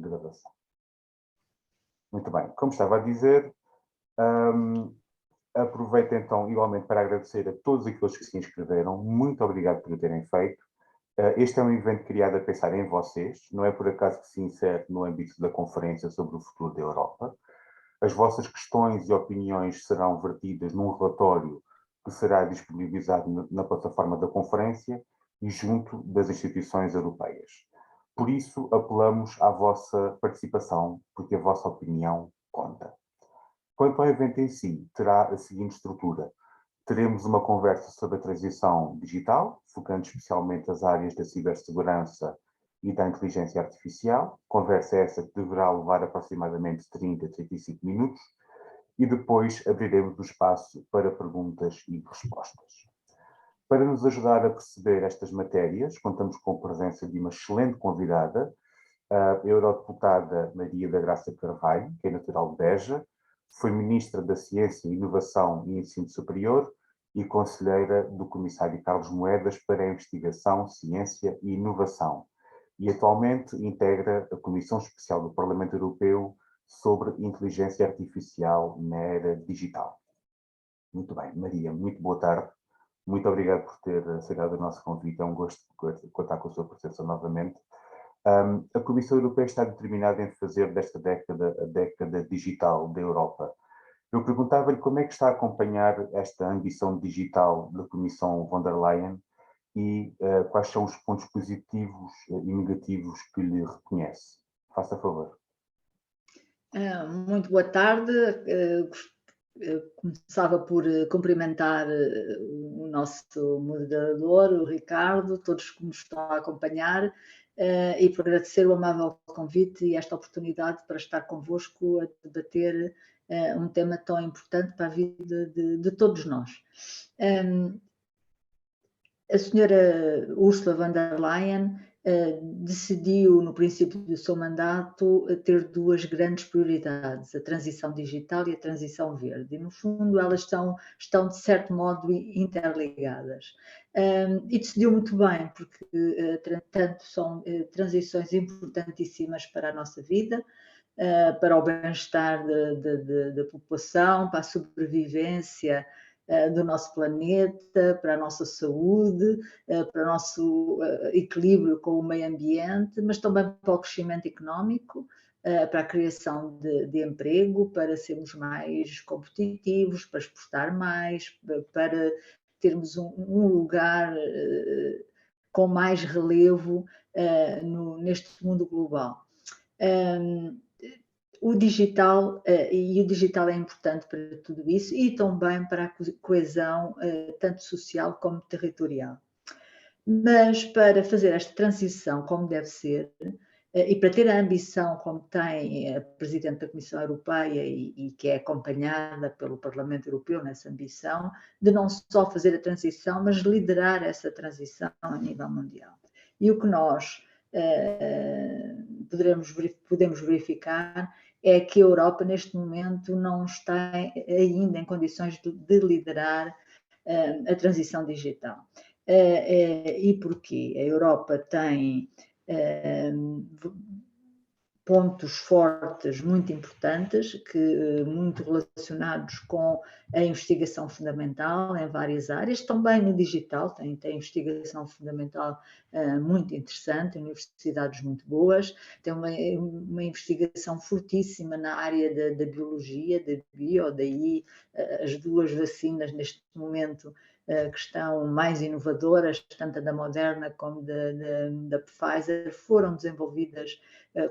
gravação. Muito bem, como estava a dizer, aproveito então igualmente para agradecer a todos aqueles que se inscreveram. Muito obrigado por o terem feito. Este é um evento criado a pensar em vocês, não é por acaso que se insere no âmbito da Conferência sobre o Futuro da Europa. As vossas questões e opiniões serão vertidas num relatório que será disponibilizado na plataforma da conferência e junto das instituições europeias. Por isso, apelamos à vossa participação, porque a vossa opinião conta. Quanto ao evento em si, terá a seguinte estrutura. Teremos uma conversa sobre a transição digital, focando especialmente as áreas da cibersegurança e da inteligência artificial. Conversa essa que deverá levar aproximadamente 30 a 35 minutos. E depois abriremos o espaço para perguntas e respostas. Para nos ajudar a perceber estas matérias, contamos com a presença de uma excelente convidada, a eurodeputada Maria da Graça Carvalho, que é natural de Beja, foi Ministra da Ciência, Inovação e Ensino Superior e Conselheira do Comissário Carlos Moedas para a Investigação, Ciência e Inovação. E atualmente integra a Comissão Especial do Parlamento Europeu sobre Inteligência Artificial na Era Digital. Muito bem, Maria, muito boa tarde. Muito obrigado por ter aceitado o nosso convite. É um gosto contar com a sua presença novamente. A Comissão Europeia está determinada em fazer desta década a década digital da Europa. Eu perguntava-lhe como é que está a acompanhar esta ambição digital da Comissão von der Leyen e quais são os pontos positivos e negativos que lhe reconhece. Faça favor. Muito boa tarde. Começava por cumprimentar o nosso moderador, o Ricardo, todos que nos estão a acompanhar, e por agradecer o amável convite e esta oportunidade para estar convosco a debater um tema tão importante para a vida de todos nós. A senhora Ursula von der Leyen decidiu, no princípio do seu mandato, ter duas grandes prioridades, a transição digital e a transição verde. E, no fundo, elas estão de certo modo, interligadas. E decidiu muito bem, porque, tanto são transições importantíssimas para a nossa vida, para o bem-estar da população, para a sobrevivência do nosso planeta, para a nossa saúde, para o nosso equilíbrio com o meio ambiente, mas também para o crescimento económico, para a criação de emprego, para sermos mais competitivos, para exportar mais, para termos um lugar com mais relevo neste mundo global. O digital é importante para tudo isso e também para a coesão tanto social como territorial. Mas para fazer esta transição como deve ser e para ter a ambição como tem a Presidente da Comissão Europeia e que é acompanhada pelo Parlamento Europeu nessa ambição, de não só fazer a transição, mas liderar essa transição a nível mundial. E o que nós podemos verificar é que a Europa, neste momento, não está ainda em condições de liderar a transição digital. E porquê? A Europa tem pontos fortes muito importantes, muito relacionados com a investigação fundamental em várias áreas, também no digital, tem investigação fundamental muito interessante, universidades muito boas, tem uma investigação fortíssima na área da biologia, da bio, daí as duas vacinas neste momento que estão mais inovadoras, tanto a da Moderna como da Pfizer, foram desenvolvidas,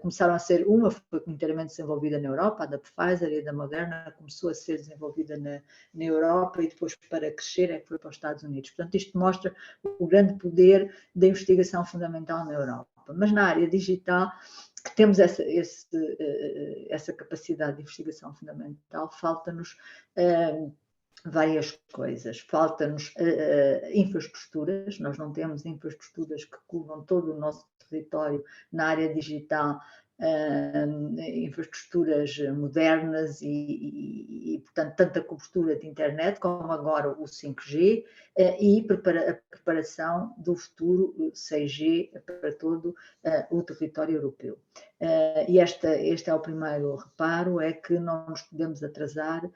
começaram a ser, uma foi inteiramente desenvolvida na Europa, a da Pfizer, e a da Moderna começou a ser desenvolvida na Europa e depois, para crescer, é que foi para os Estados Unidos. Portanto, isto mostra o grande poder da investigação fundamental na Europa. Mas na área digital, que temos essa capacidade de investigação fundamental, falta-nos várias coisas. Falta-nos infraestruturas, nós não temos infraestruturas que cubram todo o nosso território na área digital infraestruturas modernas e, portanto, tanta cobertura de internet como agora o 5G e a preparação do futuro 6G para todo o território europeu. E este é o primeiro reparo, é que não nos podemos atrasar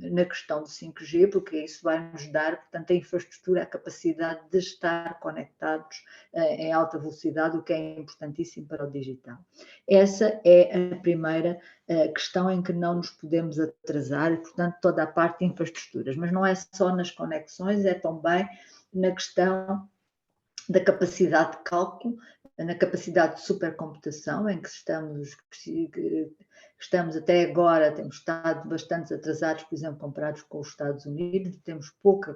na questão do 5G, porque isso vai nos dar, portanto, a infraestrutura, a capacidade de estar conectados em alta velocidade, o que é importantíssimo para o digital. Essa é a primeira questão em que não nos podemos atrasar, e, portanto, toda a parte de infraestruturas. Mas não é só nas conexões, é também na questão da capacidade de cálculo, na capacidade de supercomputação, em que estamos até agora, temos estado bastante atrasados, por exemplo, comparados com os Estados Unidos, temos pouco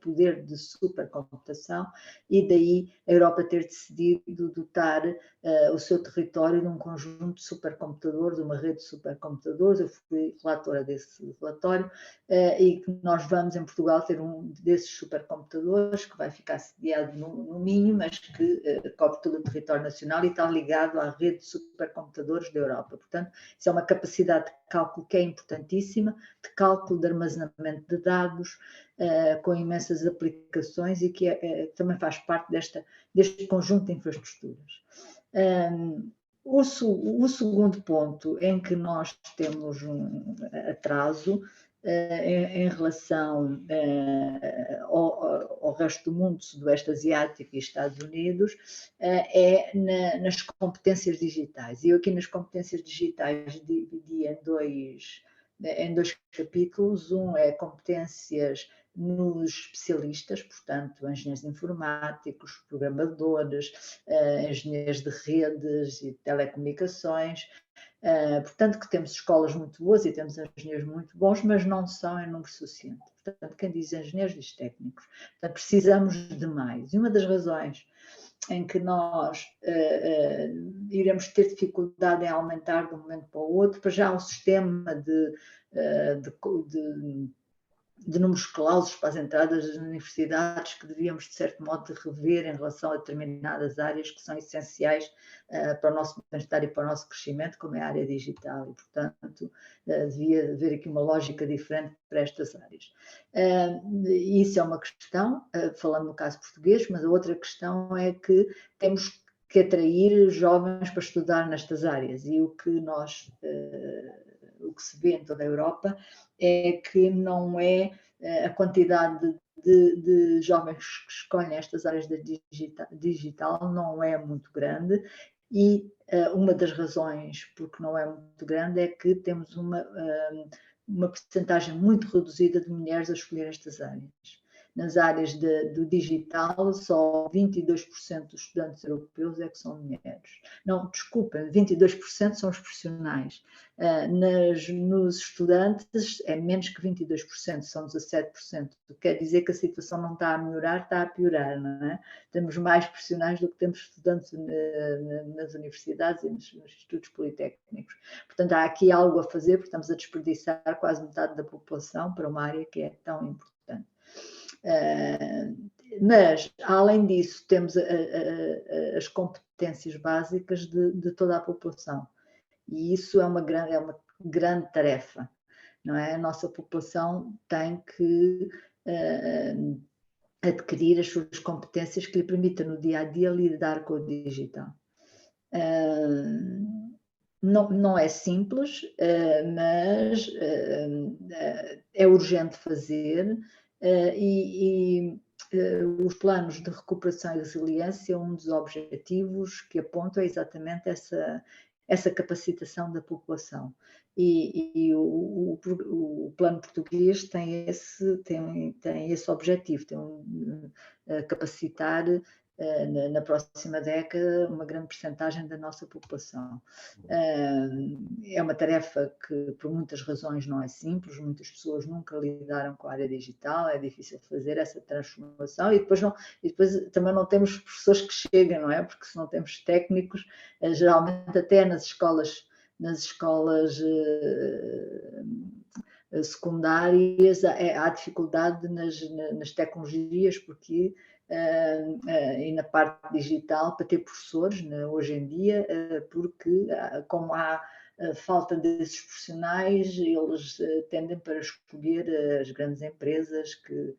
poder de supercomputação e daí a Europa ter decidido dotar o seu território de um conjunto de supercomputadores, uma rede de supercomputadores. Eu fui relatora desse relatório e que nós vamos em Portugal ter um desses supercomputadores que vai ficar sediado no Minho, mas que cobre todo o território nacional e está ligado à rede de supercomputadores da Europa. Portanto, isso é uma capacidade de cálculo que é importantíssima, de cálculo de armazenamento de dados, com imensas aplicações e que também faz parte deste conjunto de infraestruturas. O segundo ponto em que nós temos um atraso em relação ao resto do mundo, Sudoeste Asiático e Estados Unidos, é nas competências digitais. E eu aqui nas competências digitais dividi em dois capítulos. Um é competências nos especialistas, portanto, engenheiros informáticos, programadores, engenheiros de redes e telecomunicações. Portanto, que temos escolas muito boas e temos engenheiros muito bons, mas não são em número suficiente. Portanto, quem diz engenheiros diz técnicos. Portanto, precisamos de mais. E uma das razões em que nós iremos ter dificuldade em aumentar de um momento para o outro, para já o sistema de números clausos para as entradas das universidades que devíamos, de certo modo, rever em relação a determinadas áreas que são essenciais para o nosso bem-estar e para o nosso crescimento, como é a área digital, e, portanto, devia haver aqui uma lógica diferente para estas áreas. Isso é uma questão, falando no caso português, mas a outra questão é que temos que atrair jovens para estudar nestas áreas, e o que se vê em toda a Europa é que não é a quantidade de jovens que escolhem estas áreas da digital não é muito grande, e uma das razões porque não é muito grande é que temos uma percentagem muito reduzida de mulheres a escolher estas áreas. Nas áreas do digital, só 22% dos estudantes europeus é que são mulheres. Não, desculpem, 22% são os profissionais. Nos estudantes é menos que 22%, são 17%. Quer dizer que a situação não está a melhorar, está a piorar, não é? Temos mais profissionais do que temos estudantes nas universidades e nos institutos politécnicos. Portanto, há aqui algo a fazer, porque estamos a desperdiçar quase metade da população para uma área que é tão importante. Mas, além disso, temos as competências básicas de toda a população. E isso é uma grande tarefa, não é? A nossa população tem que adquirir as suas competências que lhe permitam, no dia a dia, lidar com o digital. Não é simples, mas é urgente fazer. Os planos de recuperação e resiliência, um dos objetivos que apontam é exatamente essa capacitação da população. O plano português tem esse objetivo, capacitar na próxima década uma grande percentagem da nossa população. É uma tarefa que, por muitas razões, não é simples. Muitas pessoas nunca lidaram com a área digital, é difícil fazer essa transformação, e depois também não temos professores que cheguem, não é? Porque se não temos técnicos, geralmente até nas escolas secundárias há dificuldade nas tecnologias, porque e na parte digital para ter professores, né, hoje em dia, porque como há falta desses profissionais, eles tendem para escolher as grandes empresas que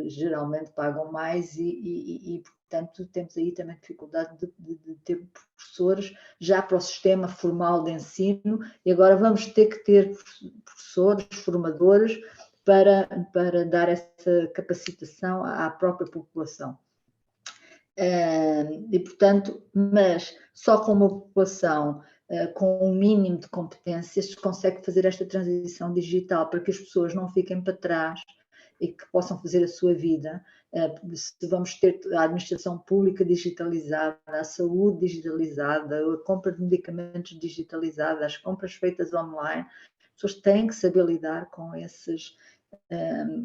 geralmente pagam mais e, portanto, temos aí também dificuldade de ter professores já para o sistema formal de ensino e agora vamos ter que ter professores, formadores, para dar essa capacitação à própria população. E, portanto, mas só com uma população com um mínimo de competências se consegue fazer esta transição digital para que as pessoas não fiquem para trás e que possam fazer a sua vida. Se vamos ter a administração pública digitalizada, a saúde digitalizada, a compra de medicamentos digitalizada, as compras feitas online, as pessoas têm que saber lidar com esses,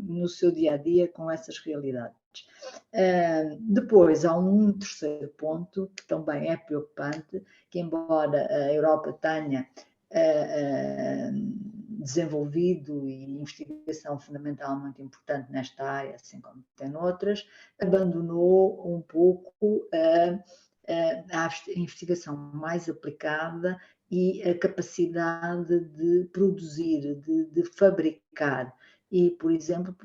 no seu dia-a-dia, com essas realidades. Depois, há um terceiro ponto que também é preocupante, que embora a Europa tenha desenvolvido e investigação fundamental muito importante nesta área, assim como tem noutras, abandonou um pouco a investigação mais aplicada e a capacidade de produzir, de fabricar. E, por exemplo,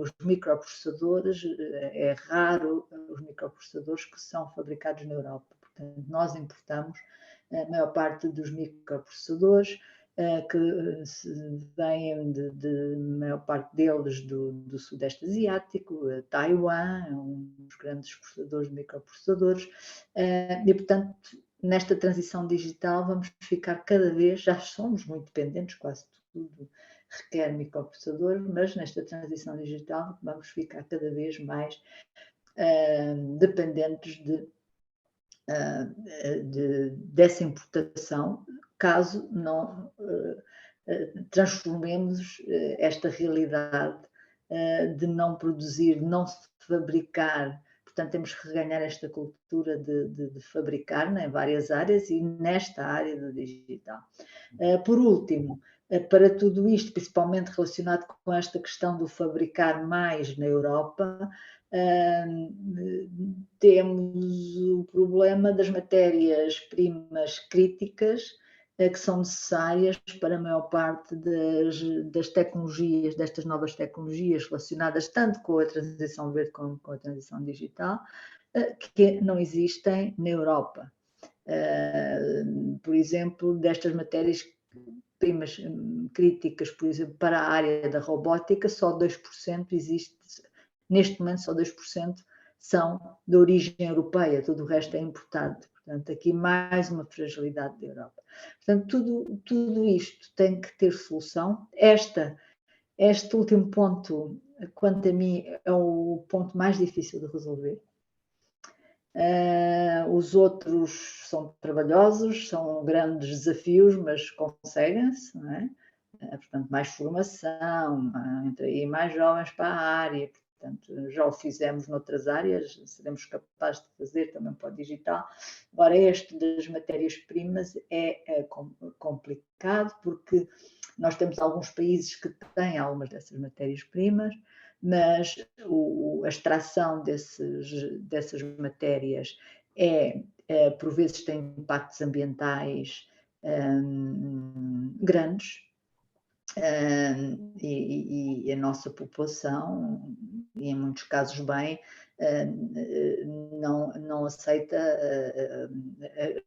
os microprocessadores, é raro os microprocessadores que são fabricados na Europa. Portanto, nós importamos a maior parte dos microprocessadores que vêm de maior parte deles do Sudeste Asiático, Taiwan, um dos grandes processadores de microprocessadores, e, portanto, nesta transição digital vamos ficar cada vez, já somos muito dependentes, quase tudo requer microprocessadores, mas nesta transição digital vamos ficar cada vez mais dependentes dessa importação, caso não transformemos esta realidade de não produzir, não fabricar. Portanto, temos que reganhar esta cultura de fabricar, né, em várias áreas e nesta área do digital. Por último, para tudo isto, principalmente relacionado com esta questão do fabricar mais na Europa, temos o problema das matérias-primas críticas que são necessárias para a maior parte das tecnologias, destas novas tecnologias relacionadas tanto com a transição verde como com a transição digital, que não existem na Europa. Por exemplo, destas matérias-primas críticas, por exemplo, para a área da robótica, só 2% existe, neste momento só 2% são de origem europeia, todo o resto é importado. Portanto, aqui mais uma fragilidade da Europa. Portanto, tudo isto tem que ter solução. Este último ponto, quanto a mim, é o ponto mais difícil de resolver. Os outros são trabalhosos, são grandes desafios, mas conseguem-se, não é? Portanto, mais formação, entre mais jovens para a área, portanto, já o fizemos noutras áreas, seremos capazes de fazer também para o digital. Agora, este das matérias-primas é complicado, porque nós temos alguns países que têm algumas dessas matérias-primas, mas a extração dessas matérias por vezes tem impactos ambientais grandes, e a nossa população, e em muitos casos bem, não aceita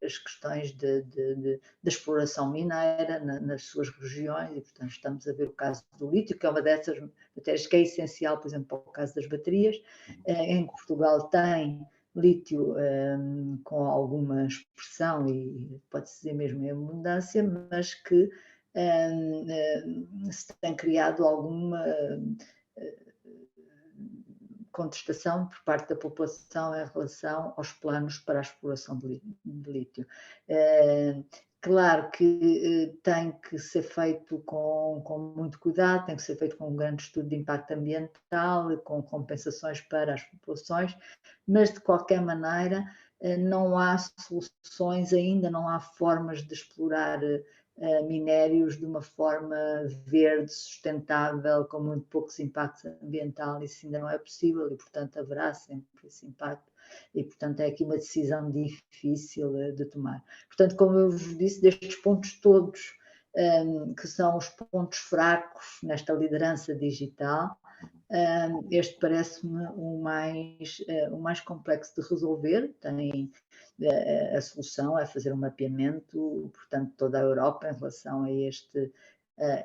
as questões de exploração mineira nas suas regiões, e portanto estamos a ver o caso do lítio, que é uma dessas matérias que é essencial, por exemplo, para o caso das baterias. Em Portugal tem lítio com alguma expressão e pode-se dizer mesmo em abundância, mas que se tem criado alguma contestação por parte da população em relação aos planos para a exploração de lítio. Claro que tem que ser feito com muito cuidado, tem que ser feito com um grande estudo de impacto ambiental, com compensações para as populações, mas de qualquer maneira não há soluções ainda, não há formas de explorar minérios de uma forma verde, sustentável, com muito poucos impactos ambientais. Isso ainda não é possível e, portanto, haverá sempre esse impacto. E, portanto, é aqui uma decisão difícil de tomar. Portanto, como eu vos disse, destes pontos todos, que são os pontos fracos nesta liderança digital, este parece-me o mais complexo de resolver. Tem a solução é fazer um mapeamento, portanto, toda a Europa em relação a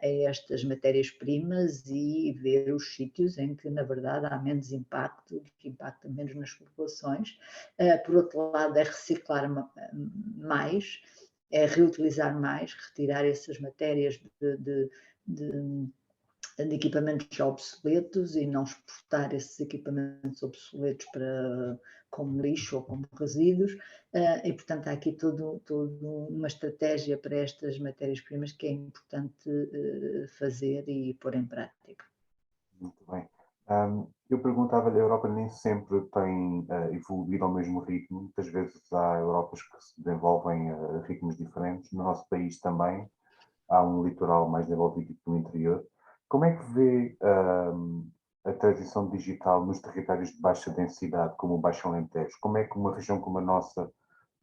estas matérias-primas e ver os sítios em que, na verdade, há menos impacto, que impacta menos nas populações. Por outro lado, é reciclar mais, é reutilizar mais, retirar essas matérias de equipamentos obsoletos e não exportar esses equipamentos obsoletos como lixo ou como resíduos, e portanto há aqui toda uma estratégia para estas matérias-primas que é importante fazer e pôr em prática. Muito bem. Eu perguntava-lhe, a Europa nem sempre tem evoluído ao mesmo ritmo. Muitas vezes há Europas que se desenvolvem a ritmos diferentes. No nosso país também há um litoral mais desenvolvido que no interior. Como é que vê a transição digital nos territórios de baixa densidade, como o Baixo Alentejo? Como é que uma região como a nossa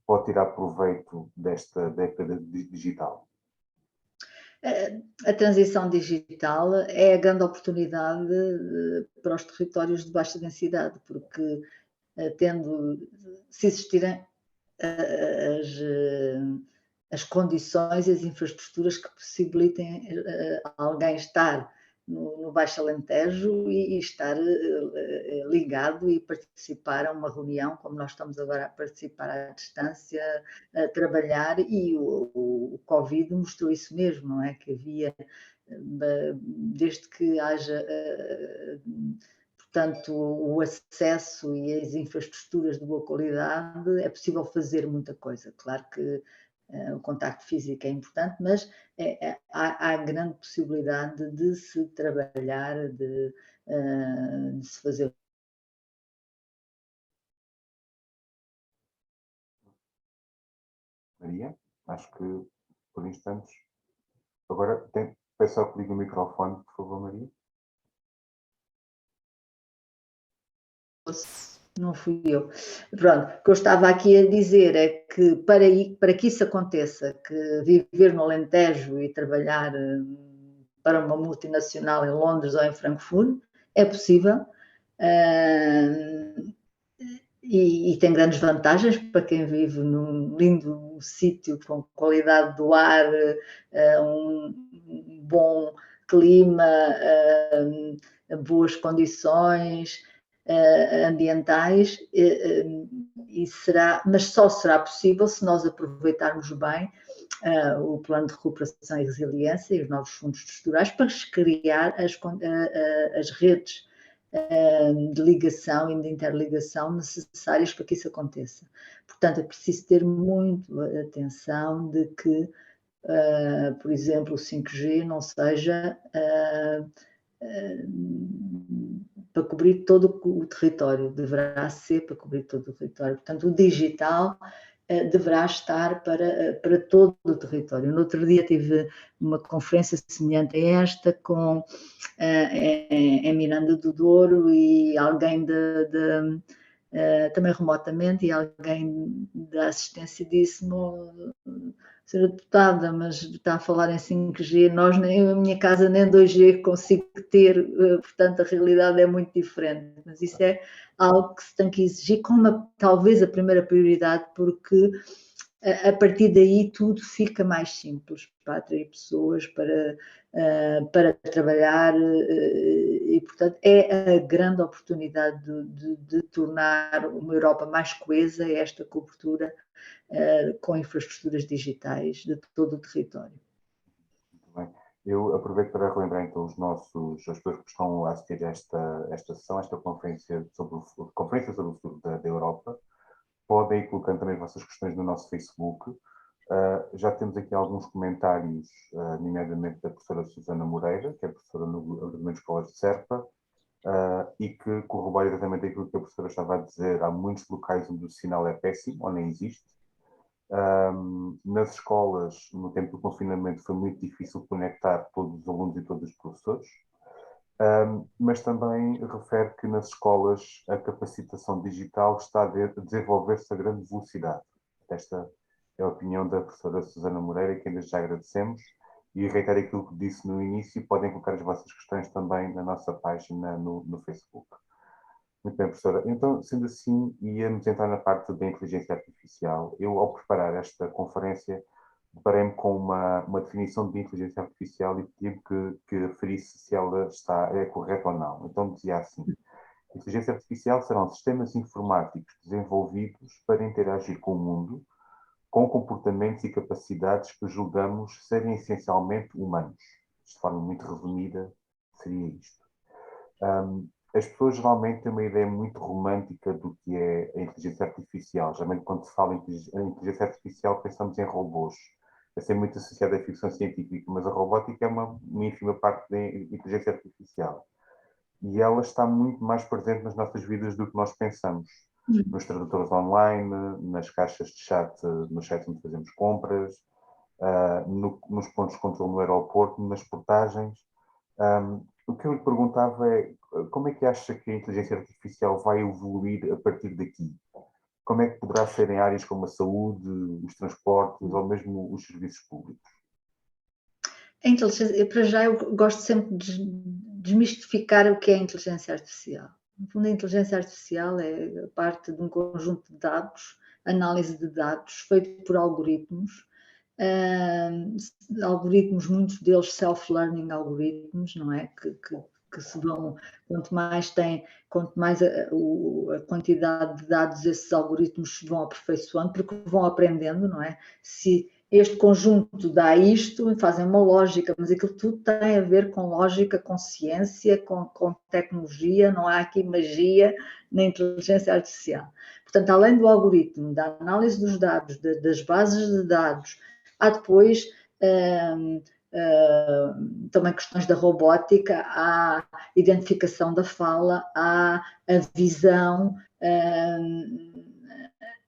pode tirar proveito desta década digital? A transição digital é a grande oportunidade para os territórios de baixa densidade, porque se existirem as condições e as infraestruturas que possibilitem alguém estar no Baixo Alentejo e estar ligado e participar a uma reunião, como nós estamos agora a participar à distância, a trabalhar, e o Covid mostrou isso mesmo, não é? Que havia, desde que haja portanto, o acesso e as infraestruturas de boa qualidade, é possível fazer muita coisa. Claro que o contacto físico é importante, mas há grande possibilidade de se trabalhar, de se fazer. Maria, acho que por instantes. Agora, peço só que ligue o microfone, por favor, Maria. Não fui eu. Pronto, o que eu estava aqui a dizer é que para que isso aconteça, que viver no Alentejo e trabalhar para uma multinacional em Londres ou em Frankfurt é possível, e tem grandes vantagens para quem vive num lindo sítio com qualidade do ar, um bom clima, boas condições ambientais, mas só será possível se nós aproveitarmos bem o plano de recuperação e resiliência e os novos fundos estruturais para criar as redes de ligação e de interligação necessárias para que isso aconteça. Portanto, é preciso ter muito atenção de que, por exemplo, o 5G não seja para cobrir todo o território, deverá ser para cobrir todo o território. Portanto, o digital deverá estar para todo o território. No outro dia tive uma conferência semelhante a esta em Miranda do Douro, e alguém também remotamente, e alguém da assistência disse-me: senhora deputada, mas está a falar em 5G, a minha casa nem 2G consigo ter, portanto a realidade é muito diferente, mas isso é algo que se tem que exigir como talvez a primeira prioridade, porque a partir daí tudo fica mais simples para atrair pessoas, para trabalhar, e portanto é a grande oportunidade de tornar uma Europa mais coesa, esta cobertura com infraestruturas digitais de todo o território. Muito bem. Eu aproveito para relembrar então as pessoas que estão a assistir a esta sessão, esta conferência sobre o futuro da Europa. Podem ir colocando também as vossas questões no nosso Facebook. Já temos aqui alguns comentários, nomeadamente da professora Susana Moreira, que é professora no Agrupamento de Escolas de Serpa, e que corrobora exatamente aquilo que a professora estava a dizer. Há muitos locais onde o sinal é péssimo, ou nem existe. Nas escolas, no tempo do confinamento, foi muito difícil conectar todos os alunos e todos os professores, mas também refere que nas escolas a capacitação digital está a desenvolver-se a grande velocidade. Esta é a opinião da professora Susana Moreira, que ainda já agradecemos, e reitero aquilo que disse no início, podem colocar as vossas questões também na nossa página no Facebook. Muito bem, professora. Então, sendo assim, íamos entrar na parte da inteligência artificial. Eu, ao preparar esta conferência, deparei-me com uma definição de inteligência artificial e pedi que referisse se ela é correta ou não. Então, dizia assim: inteligência artificial serão sistemas informáticos desenvolvidos para interagir com o mundo, com comportamentos e capacidades que julgamos serem essencialmente humanos. De forma muito resumida, seria isto. As pessoas geralmente têm uma ideia muito romântica do que é a inteligência artificial. Geralmente, quando se fala em inteligência artificial, pensamos em robôs. Essa é muito associada à ficção científica, mas a robótica é uma ínfima parte da inteligência artificial. E ela está muito mais presente nas nossas vidas do que nós pensamos. Nos tradutores online, nas caixas de chat, nos chats onde fazemos compras, nos pontos de controle no aeroporto, nas portagens. O que eu lhe perguntava é como é que acha que a inteligência artificial vai evoluir a partir daqui? Como é que poderá ser em áreas como a saúde, os transportes ou mesmo os serviços públicos? A inteligência, para já, eu gosto sempre de desmistificar o que é a inteligência artificial. No fundo, a inteligência artificial é parte de um conjunto de dados, análise de dados, feito por algoritmos, algoritmos, muitos deles self-learning algoritmos, não é? Que se vão, quanto mais a quantidade de dados esses algoritmos se vão aperfeiçoando, porque vão aprendendo, não é? Se este conjunto dá isto, fazem uma lógica, mas aquilo tudo tem a ver com lógica, com ciência, com tecnologia, não há aqui magia na inteligência artificial. Portanto, além do algoritmo, da análise dos dados, das bases de dados, há depois também questões da robótica, há identificação da fala, há a visão.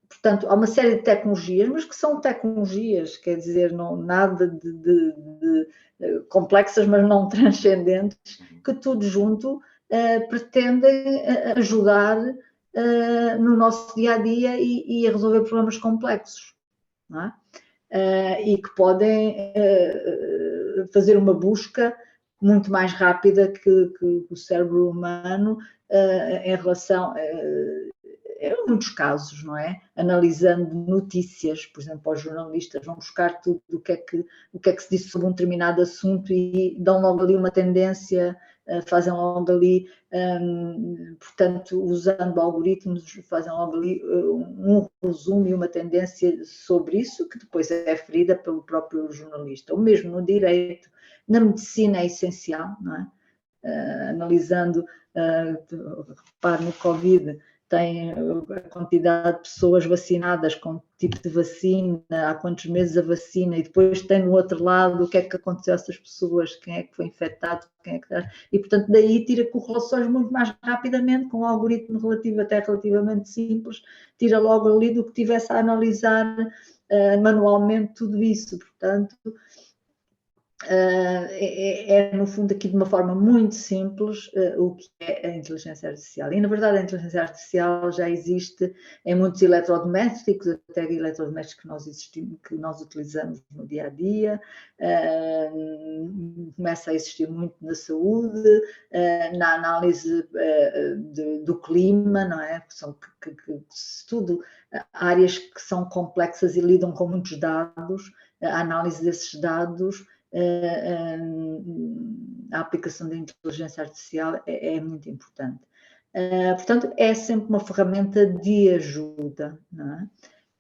Portanto, há uma série de tecnologias, mas que são tecnologias, quer dizer, não, nada de complexas, mas não transcendentes, que tudo junto pretendem ajudar no nosso dia-a-dia e a resolver problemas complexos, não é? E que podem fazer uma busca muito mais rápida que o cérebro humano em relação, em muitos casos, não é? Analisando notícias, por exemplo, os jornalistas vão buscar tudo o que é que se disse sobre um determinado assunto e dão logo ali uma tendência, fazem logo ali, portanto, usando algoritmos, fazem logo ali um resumo e uma tendência sobre isso, que depois é ferida pelo próprio jornalista. Ou mesmo no direito, na medicina é essencial, não é? Analisando, repare no Covid, tem a quantidade de pessoas vacinadas com que tipo de vacina, há quantos meses a vacina, e depois tem no outro lado o que é que aconteceu a essas pessoas, quem é que foi infectado, quem é que está... E, portanto, daí tira correlações muito mais rapidamente, com um algoritmo até relativamente simples, tira logo ali do que tivesse a analisar manualmente tudo isso. Portanto, no fundo, aqui de uma forma muito simples, o que é a inteligência artificial. E, na verdade, a inteligência artificial já existe em muitos eletrodomésticos, até eletrodomésticos que nós utilizamos no dia-a-dia, começa a existir muito na saúde, na análise do clima, não é? Tudo áreas que são complexas e lidam com muitos dados, a análise desses dados, a aplicação da inteligência artificial é muito importante. Portanto, é sempre uma ferramenta de ajuda, não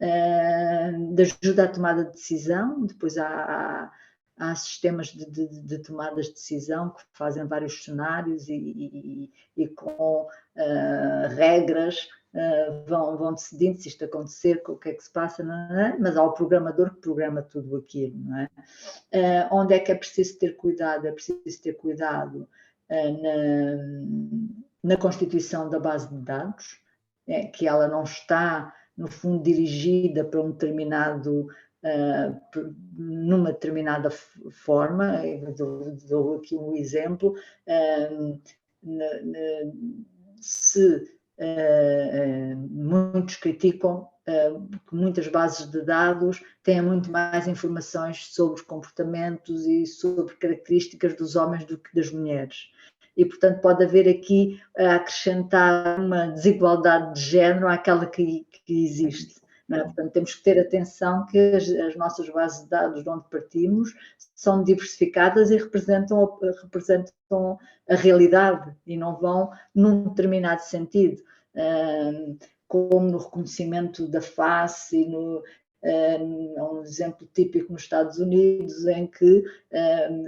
é? De ajuda à tomada de decisão. Depois há sistemas de tomadas de decisão que fazem vários cenários e com regras vão decidindo se isto acontecer, o que é que se passa, não é? Mas há o programador que programa tudo aquilo, não é? Onde é que é preciso ter cuidado? É preciso ter cuidado na constituição da base de dados, que ela não está no fundo, dirigida para um determinado, numa determinada forma. Dou aqui um exemplo. Se muitos criticam que muitas bases de dados têm muito mais informações sobre comportamentos e sobre características dos homens do que das mulheres. E, portanto, pode haver aqui a acrescentar uma desigualdade de género àquela que existe. Não é? Portanto, temos que ter atenção que as nossas bases de dados de onde partimos são diversificadas e representam a realidade e não vão num determinado sentido, como no reconhecimento da face e um exemplo típico nos Estados Unidos em que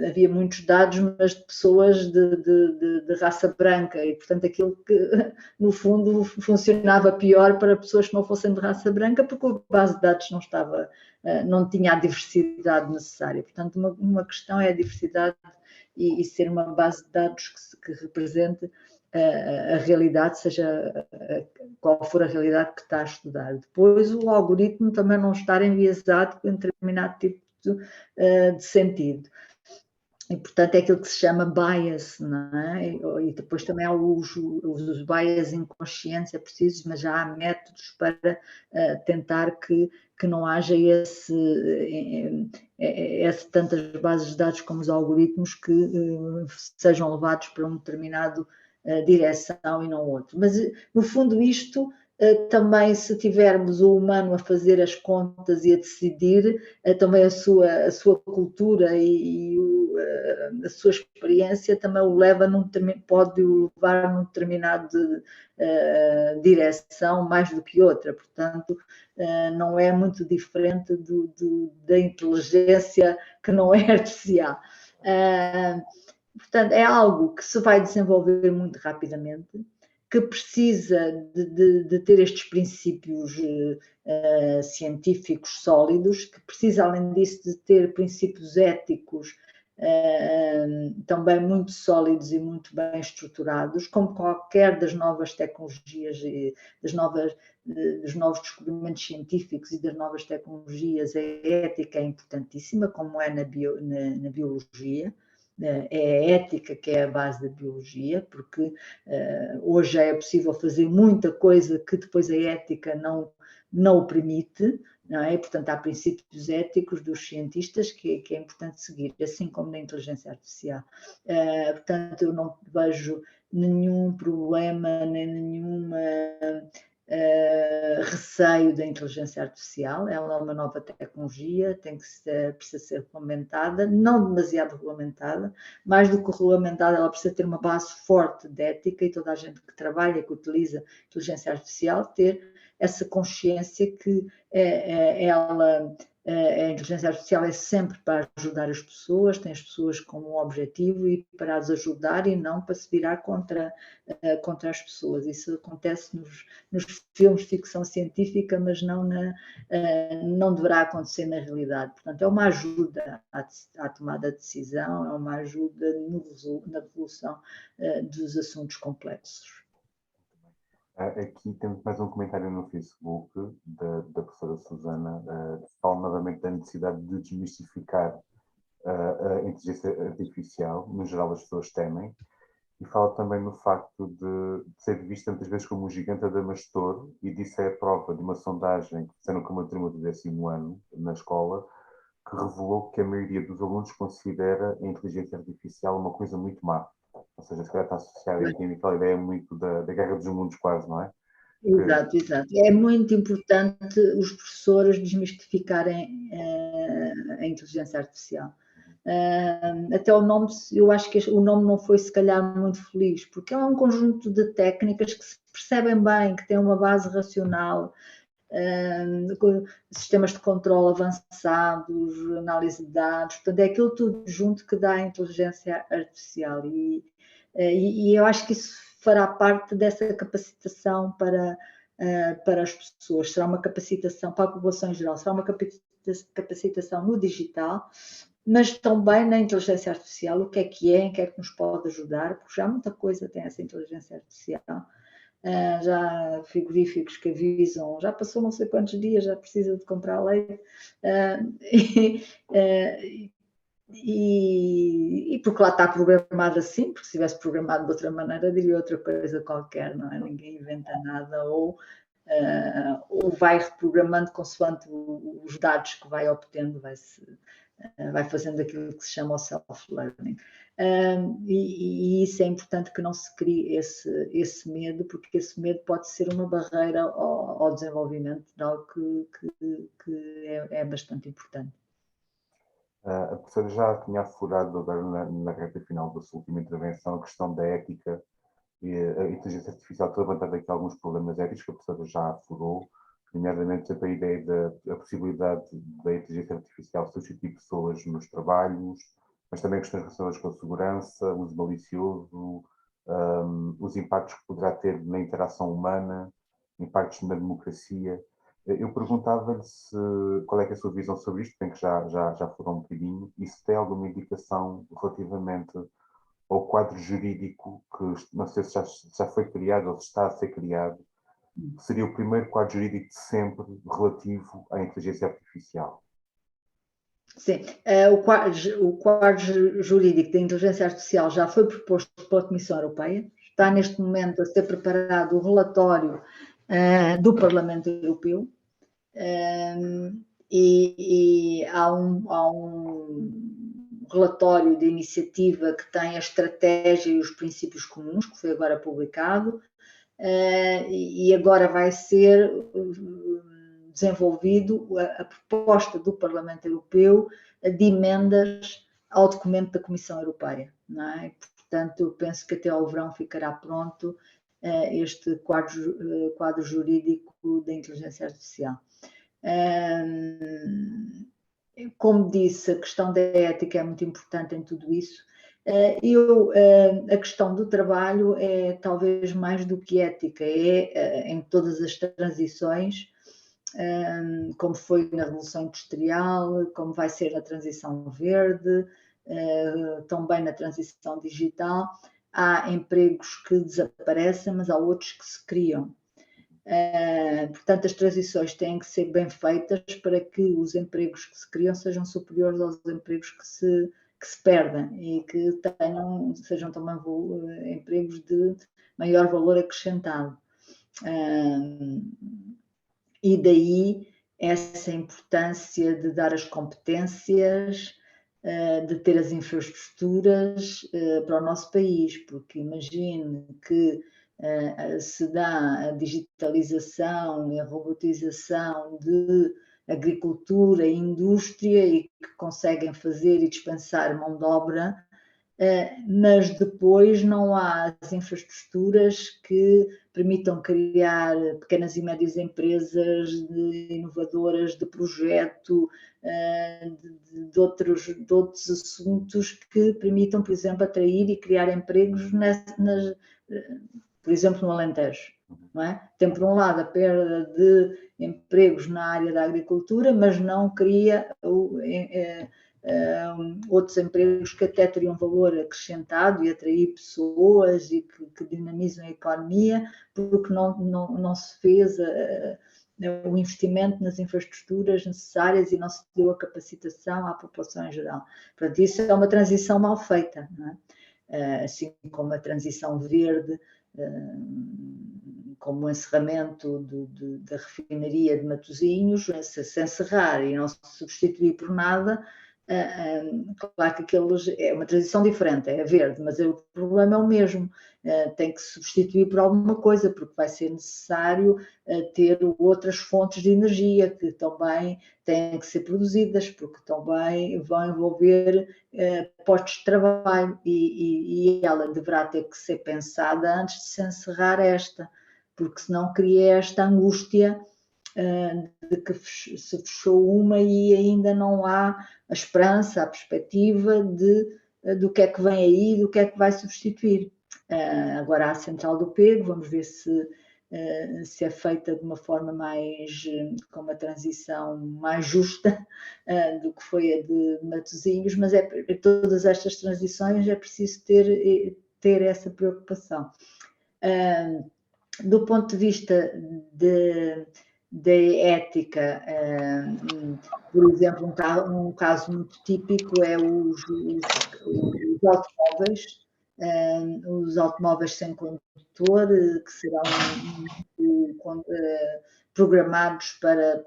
havia muitos dados, mas de pessoas de raça branca, e portanto aquilo que no fundo funcionava pior para pessoas que não fossem de raça branca, porque a base de dados não tinha a diversidade necessária. Portanto, uma questão é a diversidade e ser uma base de dados que represente a realidade, seja qual for a realidade que está a estudar. Depois, o algoritmo também não estar enviesado com um determinado tipo de sentido. E, portanto, é aquilo que se chama bias, não é? E depois também há os bias inconscientes, é preciso, mas já há métodos para tentar que não haja tantas bases de dados como os algoritmos que sejam levados para um determinado direção e não outro. Mas, no fundo, isto também, se tivermos o humano a fazer as contas e a decidir, também a sua cultura e a sua experiência também o leva pode o levar num determinado direção mais do que outra. Portanto, não é muito diferente da inteligência que não é artificial. Portanto, é algo que se vai desenvolver muito rapidamente, que precisa de ter estes princípios científicos sólidos, que precisa, além disso, de ter princípios éticos também muito sólidos e muito bem estruturados, como qualquer das novas tecnologias, dos novos descobrimentos científicos e das novas tecnologias. A ética é importantíssima, como é na biologia. É a ética que é a base da biologia, porque hoje já é possível fazer muita coisa que depois a ética não o permite, não é? Portanto, há princípios éticos dos cientistas que é importante seguir, assim como na inteligência artificial. Portanto, eu não vejo nenhum problema, nem nenhuma receio da inteligência artificial. Ela é uma nova tecnologia, precisa ser regulamentada, não demasiado regulamentada, mais do que regulamentada, ela precisa ter uma base forte de ética, e toda a gente que trabalha, que utiliza inteligência artificial, ter essa consciência que a inteligência artificial é sempre para ajudar as pessoas, tem as pessoas como objetivo e para as ajudar, e não para se virar contra as pessoas. Isso acontece nos filmes de ficção científica, mas não deverá acontecer na realidade. Portanto, é uma ajuda à tomada de decisão, é uma ajuda na resolução dos assuntos complexos. Aqui temos mais um comentário no Facebook da professora Susana, fala novamente da necessidade de desmistificar a inteligência artificial. No geral, as pessoas temem, e fala também no facto de ser vista muitas vezes como um gigante adamastor, e disso é a prova de uma sondagem que fizeram com uma turma do 10º ano na escola, que revelou que a maioria dos alunos considera a inteligência artificial uma coisa muito má. Ou seja, se calhar está associada aqui àquela ideia muito da guerra dos mundos, quase, não é? Exato, exato. É muito importante os professores desmistificarem a inteligência artificial. Até o nome, eu acho que o nome não foi, se calhar, muito feliz, porque é um conjunto de técnicas que se percebem bem, que têm uma base racional, sistemas de controle avançados, análise de dados, portanto, é aquilo tudo junto que dá a inteligência artificial. E eu acho que isso fará parte dessa capacitação para as pessoas, será uma capacitação para a população em geral, será uma capacitação no digital, mas também na inteligência artificial, o que é, em que é que nos pode ajudar, porque já muita coisa tem essa inteligência artificial. já frigoríficos que avisam, já passou não sei quantos dias, já precisa de comprar leite. E porque lá está programado assim, porque se tivesse programado de outra maneira, diria outra coisa qualquer, não é? Ninguém inventa nada, ou vai reprogramando consoante os dados que vai obtendo, vai fazendo aquilo que se chama o self-learning. E isso é importante que não se crie esse medo, porque esse medo pode ser uma barreira ao desenvolvimento de algo que é bastante importante. A professora já tinha aflorado agora na reta final da sua última intervenção a questão da ética e a inteligência artificial tem levantado aqui alguns problemas éticos que a professora já aflorou, nomeadamente a ideia da possibilidade da inteligência artificial substituir pessoas nos trabalhos, mas também questões relacionadas com a segurança, o uso malicioso, os impactos que poderá ter na interação humana, impactos na democracia. Eu perguntava-lhe qual é, que é a sua visão sobre isto, bem que já falou um bocadinho, e se tem alguma indicação relativamente ao quadro jurídico que não sei se já foi criado ou se está a ser criado, que seria o primeiro quadro jurídico de sempre relativo à inteligência artificial. Sim, o quadro jurídico da inteligência artificial já foi proposto pela Comissão Europeia, está neste momento a ser preparado o relatório do Parlamento Europeu, e há um relatório de iniciativa que tem a estratégia e os princípios comuns, que foi agora publicado, e agora vai ser desenvolvido a proposta do Parlamento Europeu de emendas ao documento da Comissão Europeia, não é? Portanto, eu penso que até ao verão ficará pronto este quadro jurídico da inteligência artificial. Como disse, a questão da ética é muito importante em tudo isso. A questão do trabalho é talvez mais do que ética, em todas as transições, como foi na Revolução Industrial, como vai ser na transição verde, também na transição digital. Há empregos que desaparecem, mas há outros que se criam. Portanto, as transições têm que ser bem feitas para que os empregos que se criam sejam superiores aos empregos que se perdem e que sejam também empregos de maior valor acrescentado. E daí essa importância de dar as competências, de ter as infraestruturas para o nosso país, porque imagine que se dá a digitalização e a robotização de agricultura e indústria e que conseguem fazer e dispensar mão de obra, mas depois não há as infraestruturas que permitam criar pequenas e médias empresas inovadoras de projeto, de outros assuntos que permitam, por exemplo, atrair e criar empregos por exemplo, no Alentejo. Não é? Tem, por um lado, a perda de empregos na área da agricultura, mas não cria outros empregos que até teriam valor acrescentado e atrair pessoas e que dinamizam a economia, porque não se fez o investimento nas infraestruturas necessárias e não se deu a capacitação à população em geral. Portanto, isso é uma transição mal feita, não é? Assim como a transição verde, como o encerramento da refinaria de Matosinhos, se encerrar e não se substituir por nada, claro que é uma transição diferente, é verde, mas o problema é o mesmo, tem que se substituir por alguma coisa, porque vai ser necessário ter outras fontes de energia que também têm que ser produzidas, porque também vão envolver postos de trabalho e ela deverá ter que ser pensada antes de se encerrar esta, porque senão cria esta angústia de que se fechou uma e ainda não há a esperança, a perspectiva do que é que vem aí, do que é que vai substituir. Agora há a central do Pego, vamos ver se é feita de uma forma com uma transição mais justa do que foi a de Matosinhos, mas todas estas transições é preciso ter essa preocupação. do ponto de vista da ética, por exemplo, um caso muito típico é os automóveis, os automóveis sem condutor, que serão programados para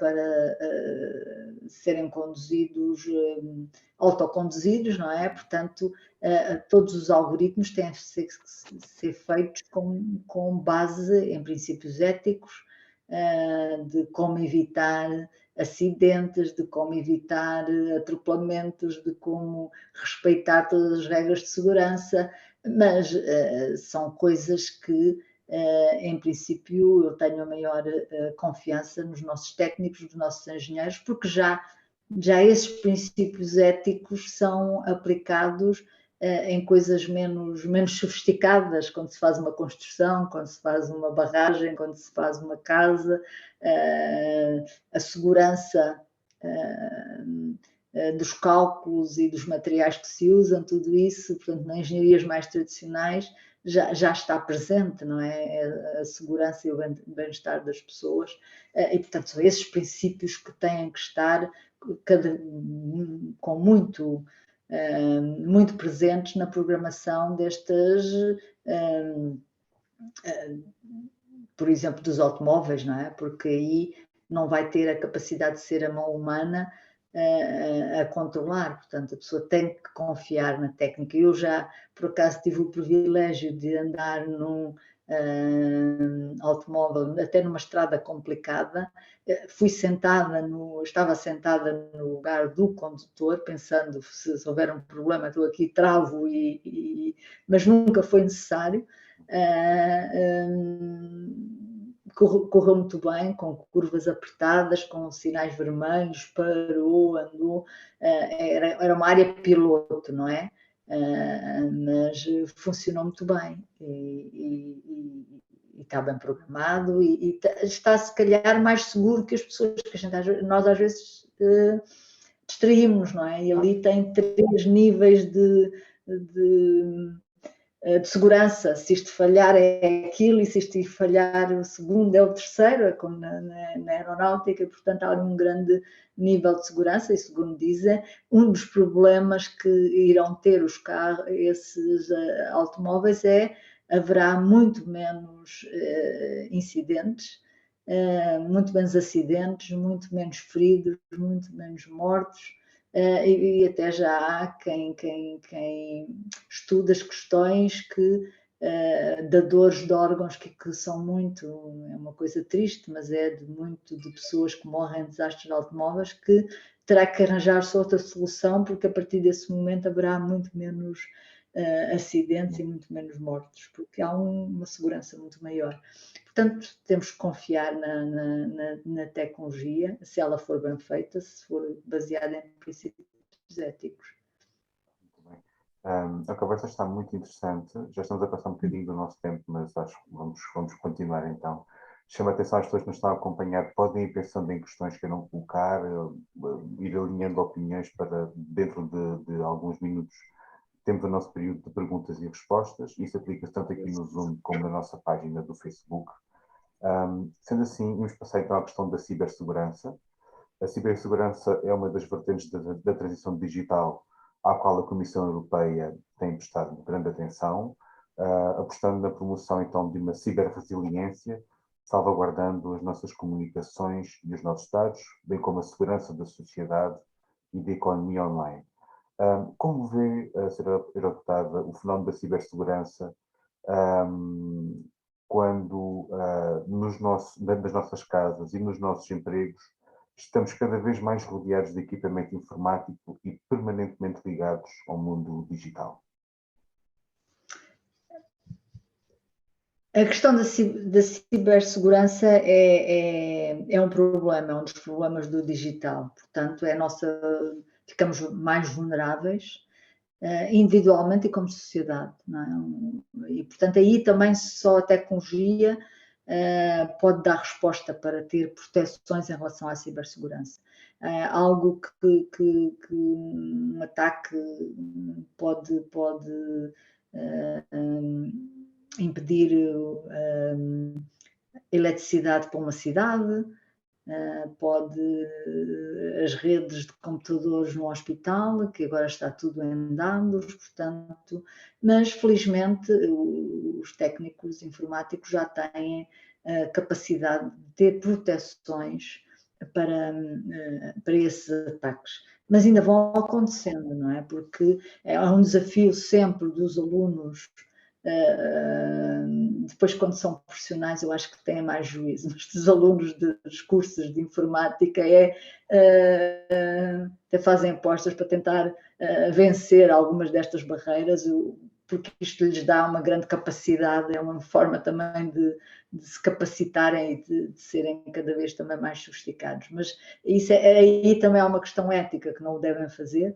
serem conduzidos, autoconduzidos, não é? Portanto, todos os algoritmos têm de ser feitos com base em princípios éticos, de como evitar acidentes, de como evitar atropelamentos, de como respeitar todas as regras de segurança, mas são coisas que, em princípio, eu tenho a maior confiança nos nossos técnicos, nos nossos engenheiros, porque já esses princípios éticos são aplicados em coisas menos sofisticadas, quando se faz uma construção, quando se faz uma barragem, quando se faz uma casa, a segurança dos cálculos e dos materiais que se usam, tudo isso, portanto, nas engenharias mais tradicionais já está presente, não é? A segurança e o bem-estar das pessoas, e, portanto, são esses princípios que têm que estar com muito presentes na programação destas, por exemplo, dos automóveis, não é? Porque aí não vai ter a capacidade de ser a mão humana a controlar, portanto, a pessoa tem que confiar na técnica. Eu já, por acaso, tive o privilégio de andar num automóvel, até numa estrada complicada, estava sentada no lugar do condutor, pensando se houver um problema, estou aqui, travo, mas nunca foi necessário. Correu muito bem, com curvas apertadas, com sinais vermelhos, parou, andou, era uma área piloto, não é? Mas funcionou muito bem e está bem programado e está se calhar mais seguro que as pessoas, que nós às vezes distraímos, não é? E ali tem 3 níveis de segurança, se isto falhar é aquilo e se isto falhar o segundo é o terceiro, como na aeronáutica, portanto há um grande nível de segurança e, segundo dizem, um dos problemas que irão ter esses automóveis haverá muito menos incidentes, muito menos acidentes, muito menos feridos, muito menos mortos, e até já há quem estuda as questões de dores de órgãos que são muito, é uma coisa triste, mas de pessoas que morrem em desastres de automóveis, que terá que arranjar-se outra solução, porque a partir desse momento haverá muito menos acidentes e muito menos mortos, porque há uma segurança muito maior. Portanto, temos que confiar na tecnologia, se ela for bem feita, se for baseada em princípios éticos. Muito bem. A conversa está muito interessante. Já estamos a passar um bocadinho do nosso tempo, mas acho que vamos continuar então. Chama a atenção às pessoas que nos estão a acompanhar, podem ir pensando em questões que queiram colocar, ir alinhando opiniões para, dentro de alguns minutos, temos o nosso período de perguntas e respostas. Isso aplica-se tanto aqui no Zoom como na nossa página do Facebook. Sendo assim, vamos passar então à questão da cibersegurança. A cibersegurança é uma das vertentes da transição digital à qual a Comissão Europeia tem prestado grande atenção, apostando na promoção então de uma ciberresiliência, salvaguardando as nossas comunicações e os nossos dados, bem como a segurança da sociedade e da economia online. Como vê a senhora deputada o fenómeno da cibersegurança quando nas nossas casas e nos nossos empregos estamos cada vez mais rodeados de equipamento informático e permanentemente ligados ao mundo digital? A questão da cibersegurança é um problema, é um dos problemas do digital. Portanto, ficamos mais vulneráveis individualmente e como sociedade. Não é? E, portanto, aí também só a tecnologia pode dar resposta para ter proteções em relação à cibersegurança. Algo que um ataque pode impedir eletricidade para uma cidade, pode as redes de computadores no hospital, que agora está tudo em dados, portanto, mas felizmente os técnicos informáticos já têm a capacidade de ter proteções para esses ataques. Mas ainda vão acontecendo, não é? Porque é um desafio sempre dos alunos. Depois, quando são profissionais, eu acho que têm mais juízo, mas dos alunos dos cursos de informática até fazem apostas para tentar vencer algumas destas barreiras, porque isto lhes dá uma grande capacidade, é uma forma também de se capacitarem e de serem cada vez também mais sofisticados. Mas isso aí também é uma questão ética, que não o devem fazer.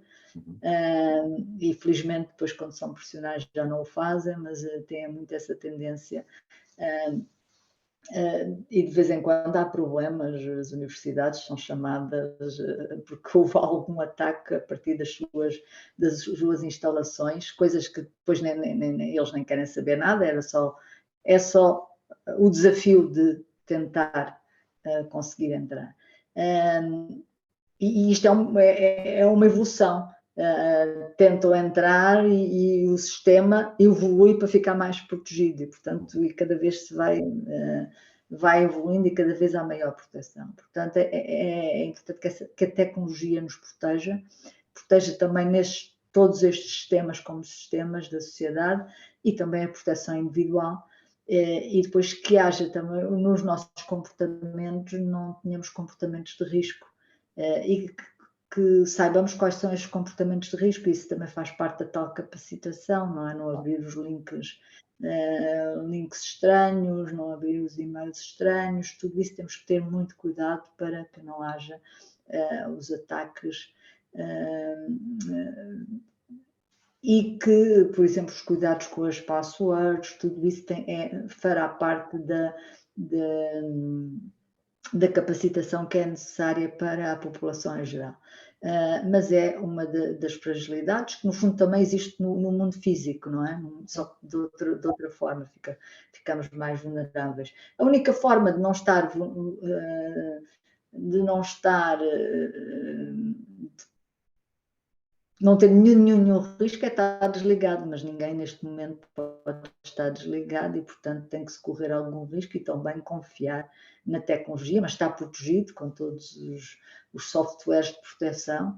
E felizmente depois quando são profissionais já não o fazem, mas têm muito essa tendência e de vez em quando há problemas, as universidades são chamadas porque houve algum ataque a partir das suas instalações, coisas que depois eles nem querem saber nada, é só o desafio de tentar conseguir entrar. E isto é uma evolução. Tentam entrar e o sistema evolui para ficar mais protegido e, portanto, e cada vez se vai evoluindo e cada vez há maior proteção. Portanto, é importante que a tecnologia nos proteja também todos estes sistemas como sistemas da sociedade e também a proteção individual. E depois que haja também nos nossos comportamentos, não tenhamos comportamentos de risco e que saibamos quais são estes comportamentos de risco, isso também faz parte da tal capacitação, não é? Não abrir os links estranhos, não abrir os e-mails estranhos, tudo isso temos que ter muito cuidado para que não haja os ataques e que, por exemplo, os cuidados com as passwords, tudo isso fará parte da capacitação que é necessária para a população em geral. Mas é uma das fragilidades que, no fundo, também existe no mundo físico, não é? Só que de outra forma ficamos mais vulneráveis. A única forma de não estar não ter nenhum risco é estar desligado, mas ninguém neste momento pode estar desligado e, portanto, tem que se correr algum risco e também confiar na tecnologia, mas está protegido com todos os softwares de proteção,